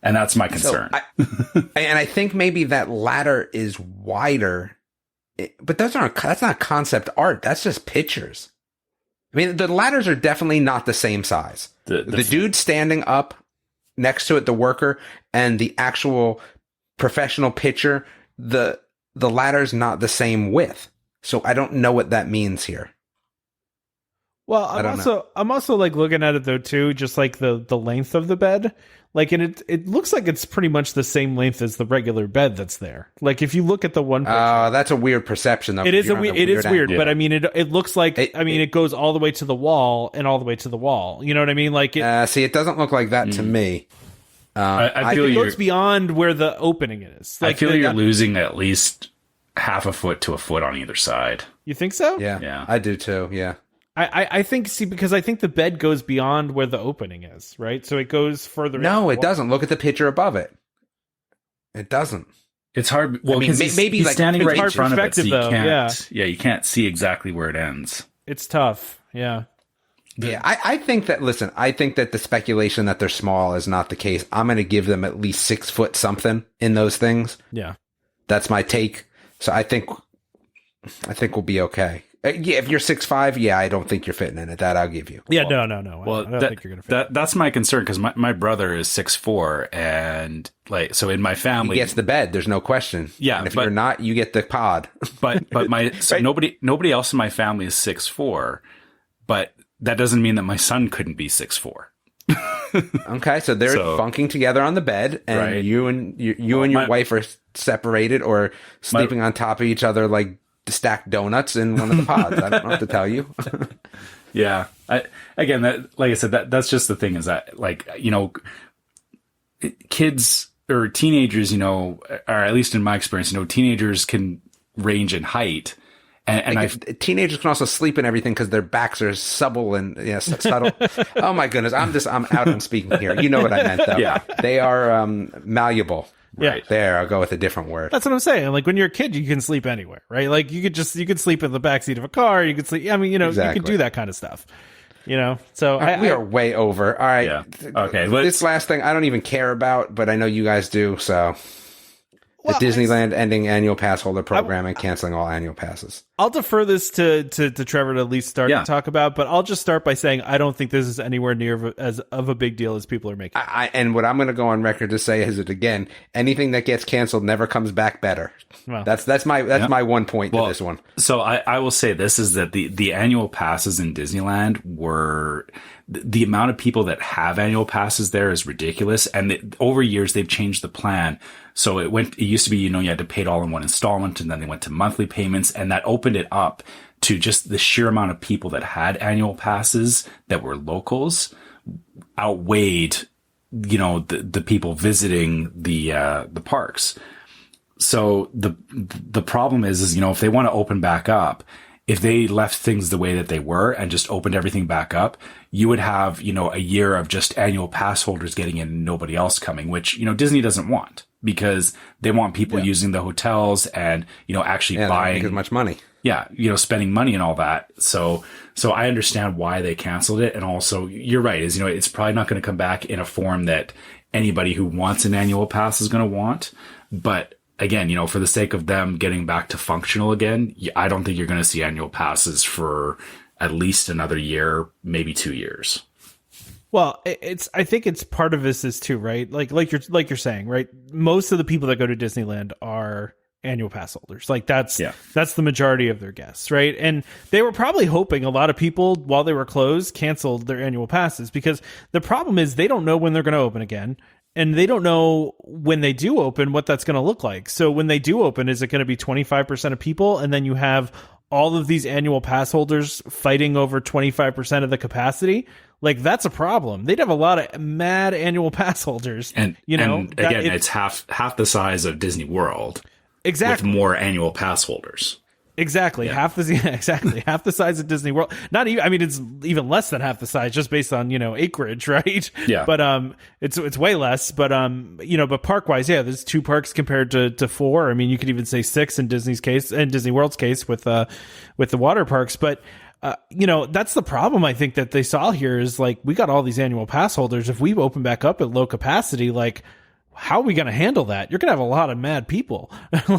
And that's my concern. And I think maybe that ladder is wider, but that's not concept art. That's just pictures. I mean, the ladders are definitely not the same size. The dude standing up next to it, the worker, and the actual professional pitcher, the ladder's not the same width. So I don't know what that means here. Well, I'm also like looking at it though too, just like the length of the bed. Like, and it looks like it's pretty much the same length as the regular bed that's there. Like, if you look at the one picture, that's a weird perception. Though, it is weird, but I mean, it looks like it goes all the way to the wall and all the way to the wall. You know what I mean? Like, see, it doesn't look like that to me. I feel it goes beyond where the opening is. Like, I feel you're losing at least 1/2 foot to a foot on either side. You think so? Yeah, I do too. Yeah. I think, because I think the bed goes beyond where the opening is, right? So it goes further. No, it doesn't. Look at the picture above it. It doesn't. It's hard. Well, because maybe he's standing right in front of it, so you can't. Yeah, you can't see exactly where it ends. It's tough. Yeah. Yeah, I think that. Listen, I think that the speculation that they're small is not the case. I'm going to give them at least 6 foot something in those things. Yeah, that's my take. So I think we'll be okay. Yeah, if you're 6'5", yeah, I don't think you're fitting in it. That I'll give you. Yeah, no. Well, I don't think you're gonna fit. That's my concern, because my brother is 6'4", and like, so in my family, He gets the bed. There's no question. Yeah, and if you're not, you get the pod. but my so Right. nobody else in my family is 6'4", but that doesn't mean that my son couldn't be 6'4". Okay, so they're funking together on the bed, and Right. you and your wife are separated or sleeping on top of each other like stacked donuts in one of the pods. I don't know what to tell you. Yeah. Again, that, like I said, that's just the thing, is that, like, you know, kids or teenagers, you know, or at least in my experience, you know, teenagers can range in height. And Teenagers can also sleep and everything because their backs are supple and subtle. Oh my goodness, I'm out on speaking here. You know what I meant, though. Yeah. They are malleable. Yeah. Right there, I'll go with a different word. That's what I'm saying. Like, when you're a kid, you can sleep anywhere, right? Like, you could sleep in the backseat of a car. You could sleep. I mean, you know, Exactly. you can do that kind of stuff. You know, so We are way over. All right. Yeah. Okay. This last thing I don't even care about, but I know you guys do. So, the Disneyland ending annual pass holder program and canceling all annual passes. I'll defer this to Trevor to at least start to talk about, but I'll just start by saying I don't think this is anywhere near as of a big deal as people are making. And what I'm going to go on record to say is that, again, anything that gets canceled never comes back better. Well, that's my one point to this one. So I will say this, is that the annual passes in Disneyland were, the amount of people that have annual passes there is ridiculous. And over years, they've changed the plan. So it used to be, you know, you had to pay it all in one installment, and then they went to monthly payments, and that opened it up to just the sheer amount of people that had annual passes that were locals outweighed, you know, the people visiting the parks. So the problem is, you know, if they want to open back up, if they left things the way that they were and just opened everything back up, you would have, you know, a year of just annual pass holders getting in and nobody else coming, which, you know, Disney doesn't want, because they want people using the hotels and, you know, actually buying as much money. Yeah, you know, spending money and all that. So I understand why they canceled it. And also, you're right, is, you know, it's probably not going to come back in a form that anybody who wants an annual pass is going to want. But again, you know, for the sake of them getting back to functional again, I don't think you're going to see annual passes for at least another year, maybe 2 years. Well, I think it's part of this is too, right? Like you're saying, right? Most of the people that go to Disneyland are annual pass holders. Like that's the majority of their guests, right? And they were probably hoping a lot of people, while they were closed, canceled their annual passes, because the problem is they don't know when they're going to open again. And they don't know when they do open what that's going to look like. So when they do open, is it going to be 25% of people? And then you have all of these annual pass holders fighting over 25% of the capacity? Like, that's a problem. They'd have a lot of mad annual pass holders. And, you know, and again, it's half the size of Disney World. Exactly. With more annual pass holders. Exactly. Half the size of Disney World. Not even, I mean, it's even less than half the size just based on, you know, acreage, right? Yeah. But it's way less. But you know, but park wise, yeah, there's 2 parks compared to 4. I mean, you could even say 6 in Disney's case and Disney World's case with the water parks. But you know, that's the problem I think that they saw here is, like, we got all these annual pass holders. If we open back up at low capacity, like, how are we going to handle that? You're going to have a lot of mad people,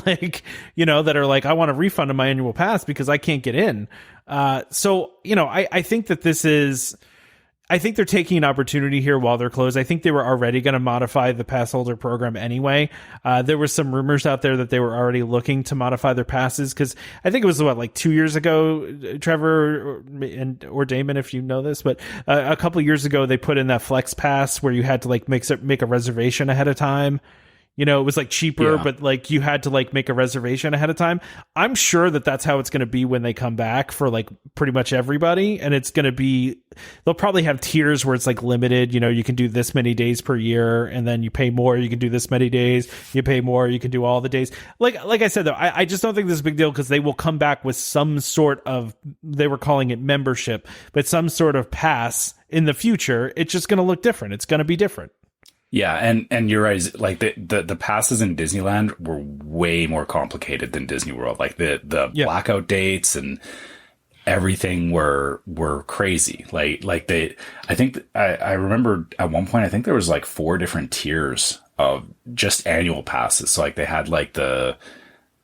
like, you know, that are like, I want a refund of my annual pass because I can't get in. So, you know, I think that I think they're taking an opportunity here while they're closed. I think they were already going to modify the pass holder program anyway. There were some rumors out there that they were already looking to modify their passes, because I think it was like 2 years ago, Trevor or Damon, if you know this, but a couple of years ago they put in that flex pass where you had to like make a reservation ahead of time. You know, it was like cheaper, but like you had to like make a reservation ahead of time. I'm sure that that's how it's going to be when they come back for like pretty much everybody. And it's going to be, they'll probably have tiers where it's like limited, you know, you can do this many days per year, and then you pay more, you can do this many days, you pay more, you can do all the days. Like I said, though, I just don't think this is a big deal, because they will come back with some sort of, they were calling it membership, but some sort of pass in the future. It's just going to look different. It's going to be different. Yeah, and you're right. Like the passes in Disneyland were way more complicated than Disney World. Like the blackout dates and everything were crazy. Like I think I remember at one point, I think there was like 4 different tiers of just annual passes. So like they had like the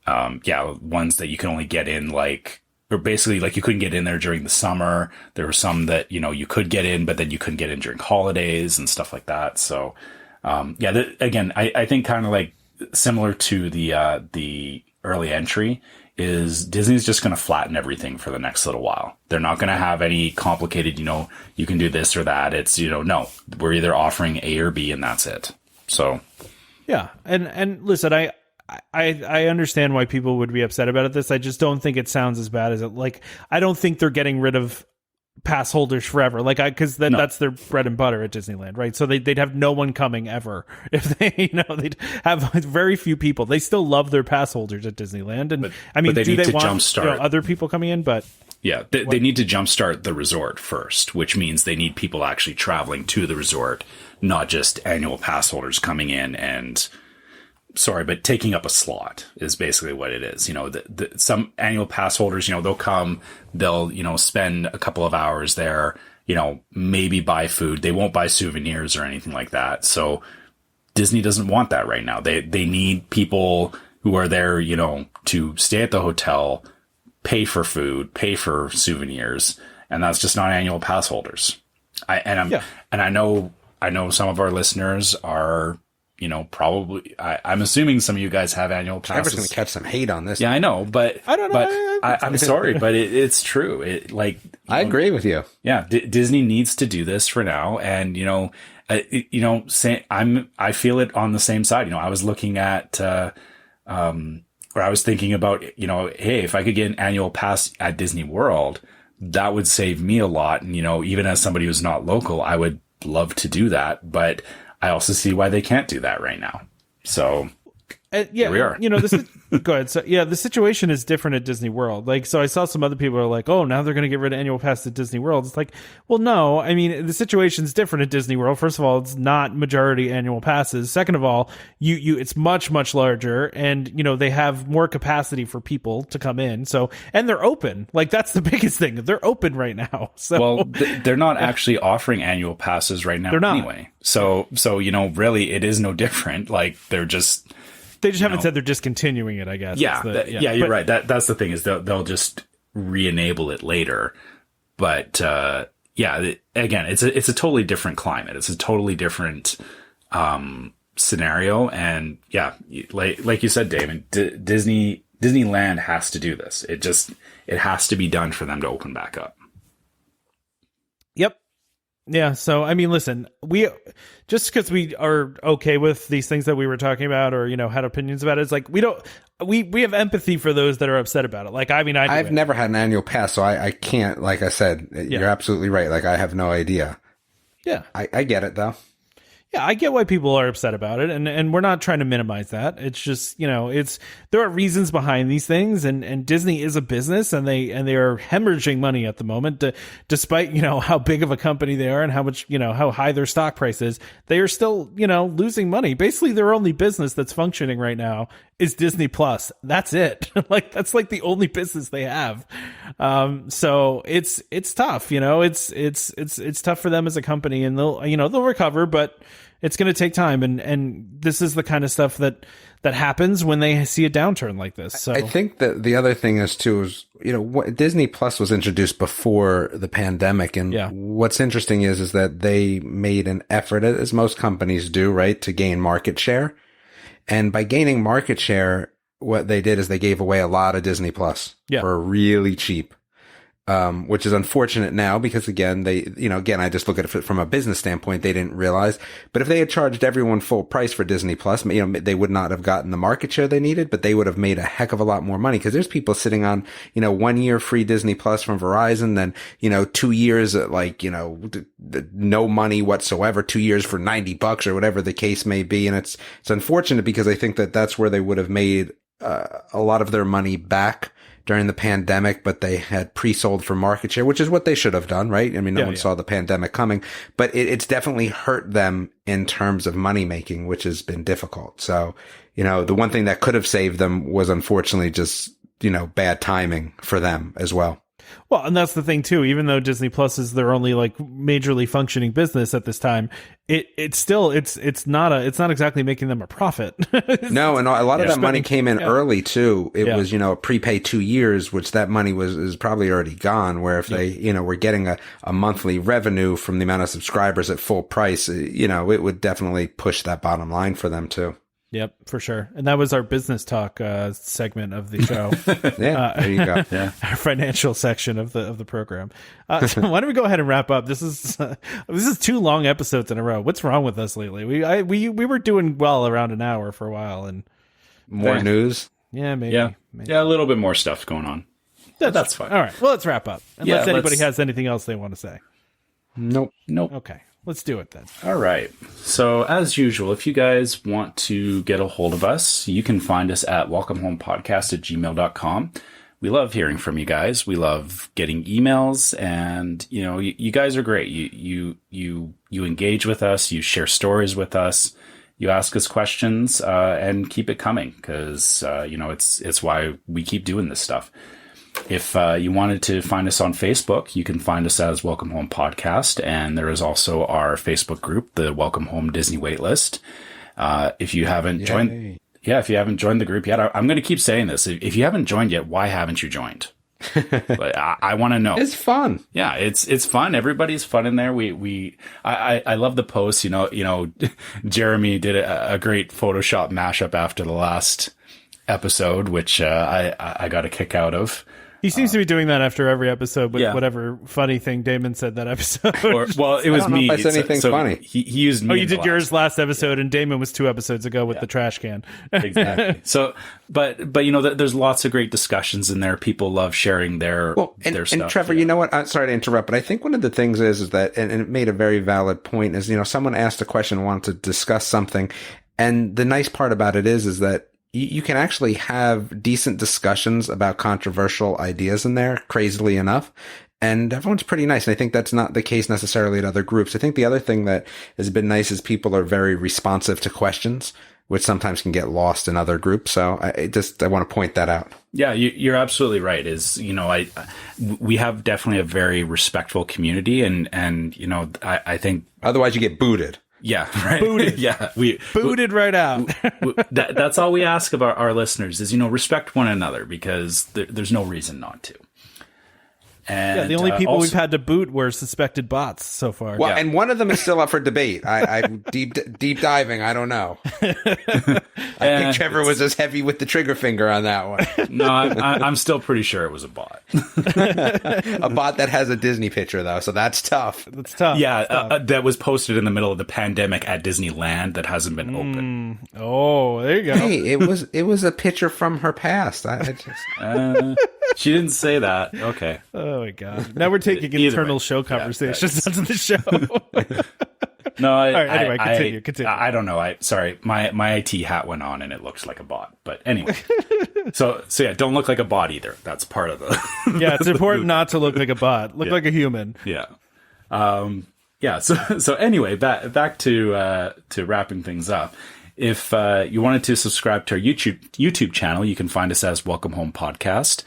ones that you can only get in like, or basically like you couldn't get in there during the summer. There were some that, you could get in, but then you couldn't get in during holidays and stuff like that. So, again, I think kind of like similar to the early entry is Disney's just going to flatten everything for the next little while. They're not going to have any complicated, you can do this or that. It's, no, we're either offering A or B and that's it. So. Yeah. And listen, I understand why people would be upset about this. I just don't think it sounds as bad as it. Like, I don't think they're getting rid of pass holders forever. Like, because that's their bread and butter at Disneyland, right? So they'd have no one coming ever if they, they'd have very few people. They still love their pass holders at Disneyland, and but they do need they to want jumpstart other people coming in? But yeah, they need to jumpstart the resort first, which means they need people actually traveling to the resort, not just annual pass holders coming in and. Sorry, but taking up a slot is basically what it is. Some annual pass holders, they'll come, they'll, spend a couple of hours there, maybe buy food. They won't buy souvenirs or anything like that. So Disney doesn't want that right now. They need people who are there, to stay at the hotel, pay for food, pay for souvenirs. And that's just not annual pass holders. I know some of our listeners are, probably, I'm assuming some of you guys have annual passes. Trevor's going to catch some hate on this. Yeah, I know, but I don't know. I'm sorry, but it's true. I agree with you. Yeah, Disney needs to do this for now, and I feel it on the same side. I was looking at, or I was thinking about, hey, if I could get an annual pass at Disney World, that would save me a lot. And even as somebody who's not local, I would love to do that, but. I also see why they can't do that right now. So here we are. Go ahead. So the situation is different at Disney World. Like, so I saw some other people are like, oh, now they're going to get rid of annual pass at Disney World. It's like, well, no, the situation's different at Disney World. First of all, it's not majority annual passes. Second of all, it's much, much larger, and, they have more capacity for people to come in. So, and they're open. Like, that's the biggest thing. They're open right now. So, well, they're not actually offering annual passes right now. They're not. Anyway. So, really, it is no different. Like, they just haven't said they're discontinuing it, I guess. Yeah, you're right. That's the thing is they'll just re-enable it later. But again, it's a totally different climate. It's a totally different scenario. And yeah, like you said, David, Disneyland has to do this. It has to be done for them to open back up. Yep. Yeah. So, listen, just because we are okay with these things that we were talking about or, had opinions about it, it's like, we have empathy for those that are upset about it. Like, I've never had an annual pass, so I can't, like I said, you're absolutely right. Like, I have no idea. Yeah. I get it though. Yeah, I get why people are upset about it, and we're not trying to minimize that. It's just, there are reasons behind these things, and Disney is a business, and they are hemorrhaging money at the moment, despite, how big of a company they are and how much, how high their stock price is. They are still, losing money. Basically, their only business that's functioning right now is Disney Plus. That's it. That's the only business they have. So it's tough, it's tough for them as a company, and they'll recover, but it's going to take time, and this is the kind of stuff that happens when they see a downturn like this. So I think that the other thing is Disney Plus was introduced before the pandemic, and what's interesting is that they made an effort, as most companies do, right, to gain market share. And by gaining market share, what they did is they gave away a lot of Disney Plus for really cheap. Which is unfortunate now because again, I just look at it from a business standpoint, they didn't realize, but if they had charged everyone full price for Disney Plus, they would not have gotten the market share they needed, but they would have made a heck of a lot more money because there's people sitting on, 1 year free Disney Plus from Verizon, then, 2 years at no money whatsoever, 2 years for $90 or whatever the case may be. And it's unfortunate because I think that that's where they would have made, a lot of their money back during the pandemic, but they had pre-sold for market share, which is what they should have done, right? No one saw the pandemic coming, but it's definitely hurt them in terms of money making, which has been difficult. So, the one thing that could have saved them was unfortunately just, bad timing for them as well. Well, and that's the thing too. Even though Disney Plus is their only like majorly functioning business at this time, it's still it's not exactly making them a profit. No, and a lot of that money came in early too. It was prepay 2 years, which that money is probably already gone. Where if they were getting a monthly revenue from the amount of subscribers at full price, it would definitely push that bottom line for them too. Yep, for sure. And that was our business talk segment of the show. Yeah, there you go. Yeah. Our financial section of the program. So why don't we go ahead and wrap up? This is 2 long episodes in a row. What's wrong with us lately? We were doing well around an hour for a while, and more news. Yeah, maybe. Yeah, a little bit more stuff going on. That's fine. All right. Well, let's wrap up. Unless anybody has anything else they want to say. Nope. Okay. Let's do it then. All right. So as usual, if you guys want to get a hold of us, you can find us at welcomehomepodcast@gmail.com. We love hearing from you guys. We love getting emails, and you guys are great. You engage with us. You share stories with us. You ask us questions, and keep it coming because it's why we keep doing this stuff. If you wanted to find us on Facebook, you can find us as Welcome Home Podcast, and there is also our Facebook group, the Welcome Home Disney Waitlist. If you haven't joined, if you haven't joined the group yet, I'm going to keep saying this. If you haven't joined yet, why haven't you joined? But I want to know. It's fun. Yeah, it's fun. Everybody's fun in there. I love the posts. Jeremy did a great Photoshop mashup after the last episode, which I got a kick out of. He seems to be doing that after every episode with whatever funny thing Damon said that episode. It was me. I said anything funny. He used me. Oh, you did yours last episode, and Damon was 2 episodes ago with the trash can. Exactly. So, but there's lots of great discussions in there. People love sharing their stuff. And Trevor, you know what? I'm sorry to interrupt, but I think one of the things is that, and it made a very valid point, is someone asked a question, wanted to discuss something, and the nice part about it is that you can actually have decent discussions about controversial ideas in there, crazily enough. And everyone's pretty nice. And I think that's not the case necessarily at other groups. I think the other thing that has been nice is people are very responsive to questions, which sometimes can get lost in other groups. So I want to point that out. Yeah, you're absolutely right. We have definitely a very respectful community. And I think otherwise you get booted. Yeah, right. Booted. Yeah, booted right out. That's all we ask of our listeners is respect one another because there's no reason not to. And the only people we've had to boot were suspected bots so far. Well, and one of them is still up for debate. I'm deep diving. I don't know. I think Trevor was as heavy with the trigger finger on that one. No, I'm still pretty sure it was a bot. A bot that has a Disney picture, though, so that's tough. That's tough. Yeah, that was posted in the middle of the pandemic at Disneyland that hasn't been open. Oh, there you go. Hey, it was a picture from her past. She didn't say that. Okay. Oh my god! Now we're taking internal show conversations onto the show. No, all right, anyway, continue. I don't know. Sorry, my IT hat went on and it looked like a bot. But anyway, so yeah, don't look like a bot either. That's part of the. Yeah, it's important not to look like a bot. Look like a human. Yeah. Yeah. So anyway, back to wrapping things up. If you wanted to subscribe to our YouTube channel, you can find us as Welcome Home Podcast.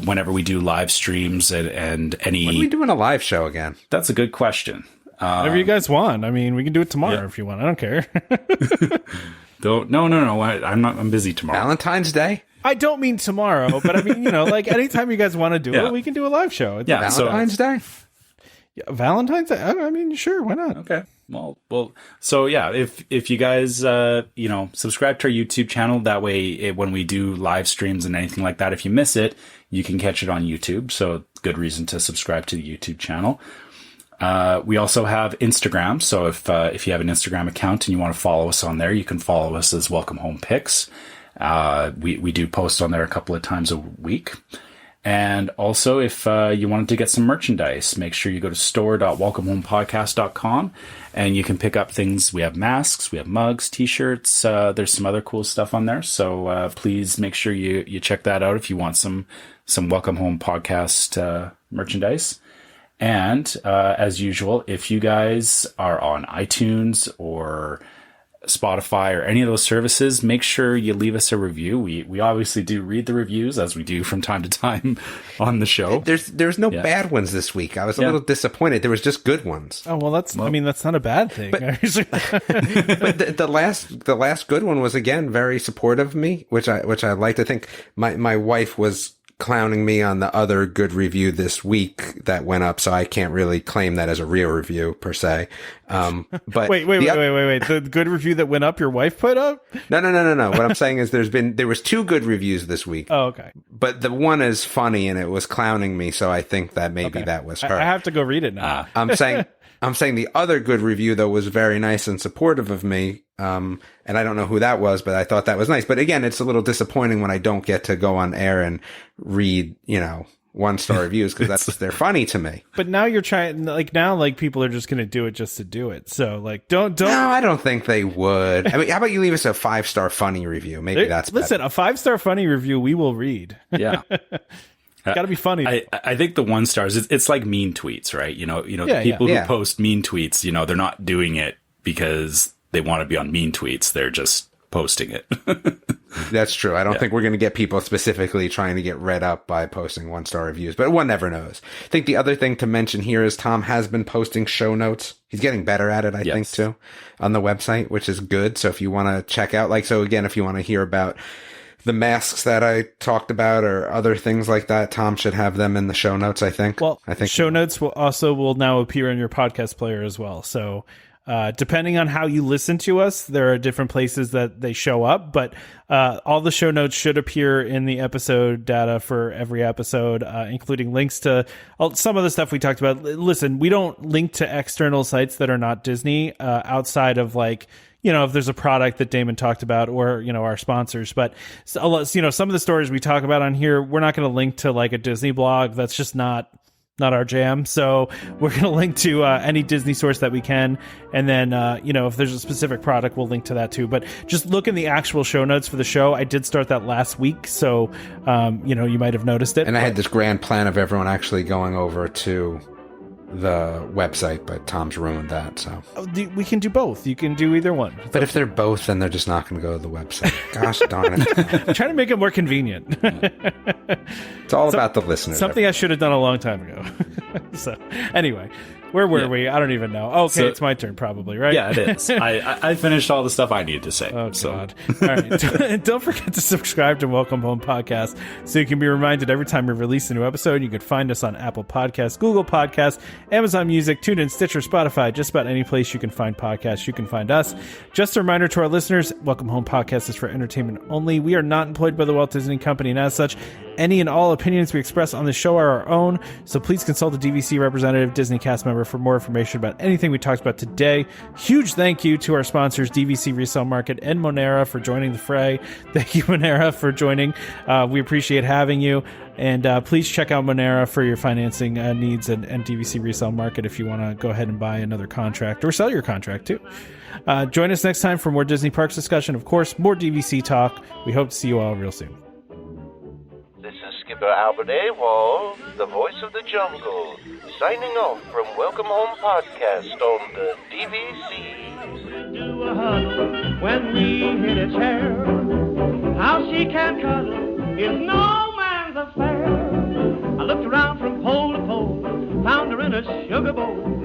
Whenever we do live streams and any... When are we doing a live show again? That's a good question. Whatever you guys want. I mean, we can do it tomorrow if you want. I don't care. No. I'm busy tomorrow. Valentine's Day? I don't mean tomorrow, but I mean, like anytime you guys want to do it, we can do a live show. Yeah, Valentine's Day? Yeah, Valentine's Day? I mean, sure, why not? Okay. Well, so yeah, if you guys, subscribe to our YouTube channel, that way when we do live streams and anything like that, if you miss it, you can catch it on YouTube. So good reason to subscribe to the YouTube channel. We also have Instagram. So if you have an Instagram account and you want to follow us on there, you can follow us as Welcome Home Pics. We do post on there a couple of times a week. And also, if you wanted to get some merchandise, make sure you go to store.welcomehomepodcast.com and you can pick up things. We have masks, we have mugs, t-shirts. There's some other cool stuff on there. So please make sure you check that out if you want some Welcome Home Podcast merchandise. And as usual, if you guys are on iTunes or Spotify or any of those services, make sure you leave us a review. We obviously do read the reviews, as we do from time to time on the show. There's no bad ones this week. I was a little disappointed. There was just good ones. Oh, well, that's not a bad thing. But, but the last good one was, again, very supportive of me, which I like to think. My wife was clowning me on the other good review this week that went up, so I can't really claim that as a real review per se. But wait. The good review that went up, your wife put up? No. What I'm saying is there was 2 good reviews this week. Oh, okay. But the one is funny and it was clowning me, so I think that maybe that was her. I have to go read it now. I'm saying the other good review, though, was very nice and supportive of me. And I don't know who that was, but I thought that was nice. But again, it's a little disappointing when I don't get to go on air and read, 1-star reviews, because they're funny to me. But now you're trying, people are just going to do it just to do it. So don't. No, I don't think they would. I mean, how about you leave us a 5-star funny review? Maybe that's listen, better. A 5-star funny review we will read. Yeah. Got to be funny. I think the 1 stars, it's like mean tweets, right? The people who post mean tweets, they're not doing it because they want to be on mean tweets. They're just posting it. That's true. I don't think we're going to get people specifically trying to get read up by posting 1-star reviews, but one never knows. I think the other thing to mention here is Tom has been posting show notes. He's getting better at it, I think, too, on the website, which is good. So if you want to check out, again, if you want to hear about the masks that I talked about or other things like that, Tom should have them in the show notes, I think. Well, I think show notes will now appear in your podcast player as well. So depending on how you listen to us, there are different places that they show up, but all the show notes should appear in the episode data for every episode, including links to some of the stuff we talked about. Listen, we don't link to external sites that are not Disney, outside of if there's a product that Damon talked about or, our sponsors. But, some of the stories we talk about on here, we're not going to link to a Disney blog. That's just not our jam. So we're going to link to any Disney source that we can. And then, if there's a specific product, we'll link to that too. But just look in the actual show notes for the show. I did start that last week. So, you might have noticed it. And I had this grand plan of everyone actually going over to the website, but Tom's ruined that. So we can do both. You can do either one. But if they're both, then they're just not going to go to the website. Gosh darn it. I'm trying to make it more convenient. It's all about the listeners. Something I should have done a long time ago. So anyway, where were we? I don't even know. Okay, it's my turn probably, right? Yeah, it is. I finished all the stuff I needed to say. Oh, God. All right. Don't forget to subscribe to Welcome Home Podcast so you can be reminded every time we release a new episode. You can find us on Apple Podcasts, Google Podcasts, Amazon Music, TuneIn, Stitcher, Spotify, just about any place you can find podcasts, you can find us. Just a reminder to our listeners, Welcome Home Podcast is for entertainment only. We are not employed by the Walt Disney Company, and as such, any and all opinions we express on the show are our own, so please consult a DVC representative, Disney cast member for more information about anything we talked about today. Huge thank you to our sponsors, DVC Resale Market and Monera, for joining the fray. Thank you, Monera, for joining. We appreciate having you. And please check out Monera for your financing needs and DVC Resale Market if you want to go ahead and buy another contract or sell your contract too. Join us next time for more Disney Parks discussion. Of course, more DVC talk. We hope to see you all real soon. This is Skipper Albert Awol, the voice of the jungle, signing off from Welcome Home Podcast on the DVC. Do a huddle when we hit a chair. How she can cuddle is no man's affair. I looked around from pole to pole, found her in a sugar bowl.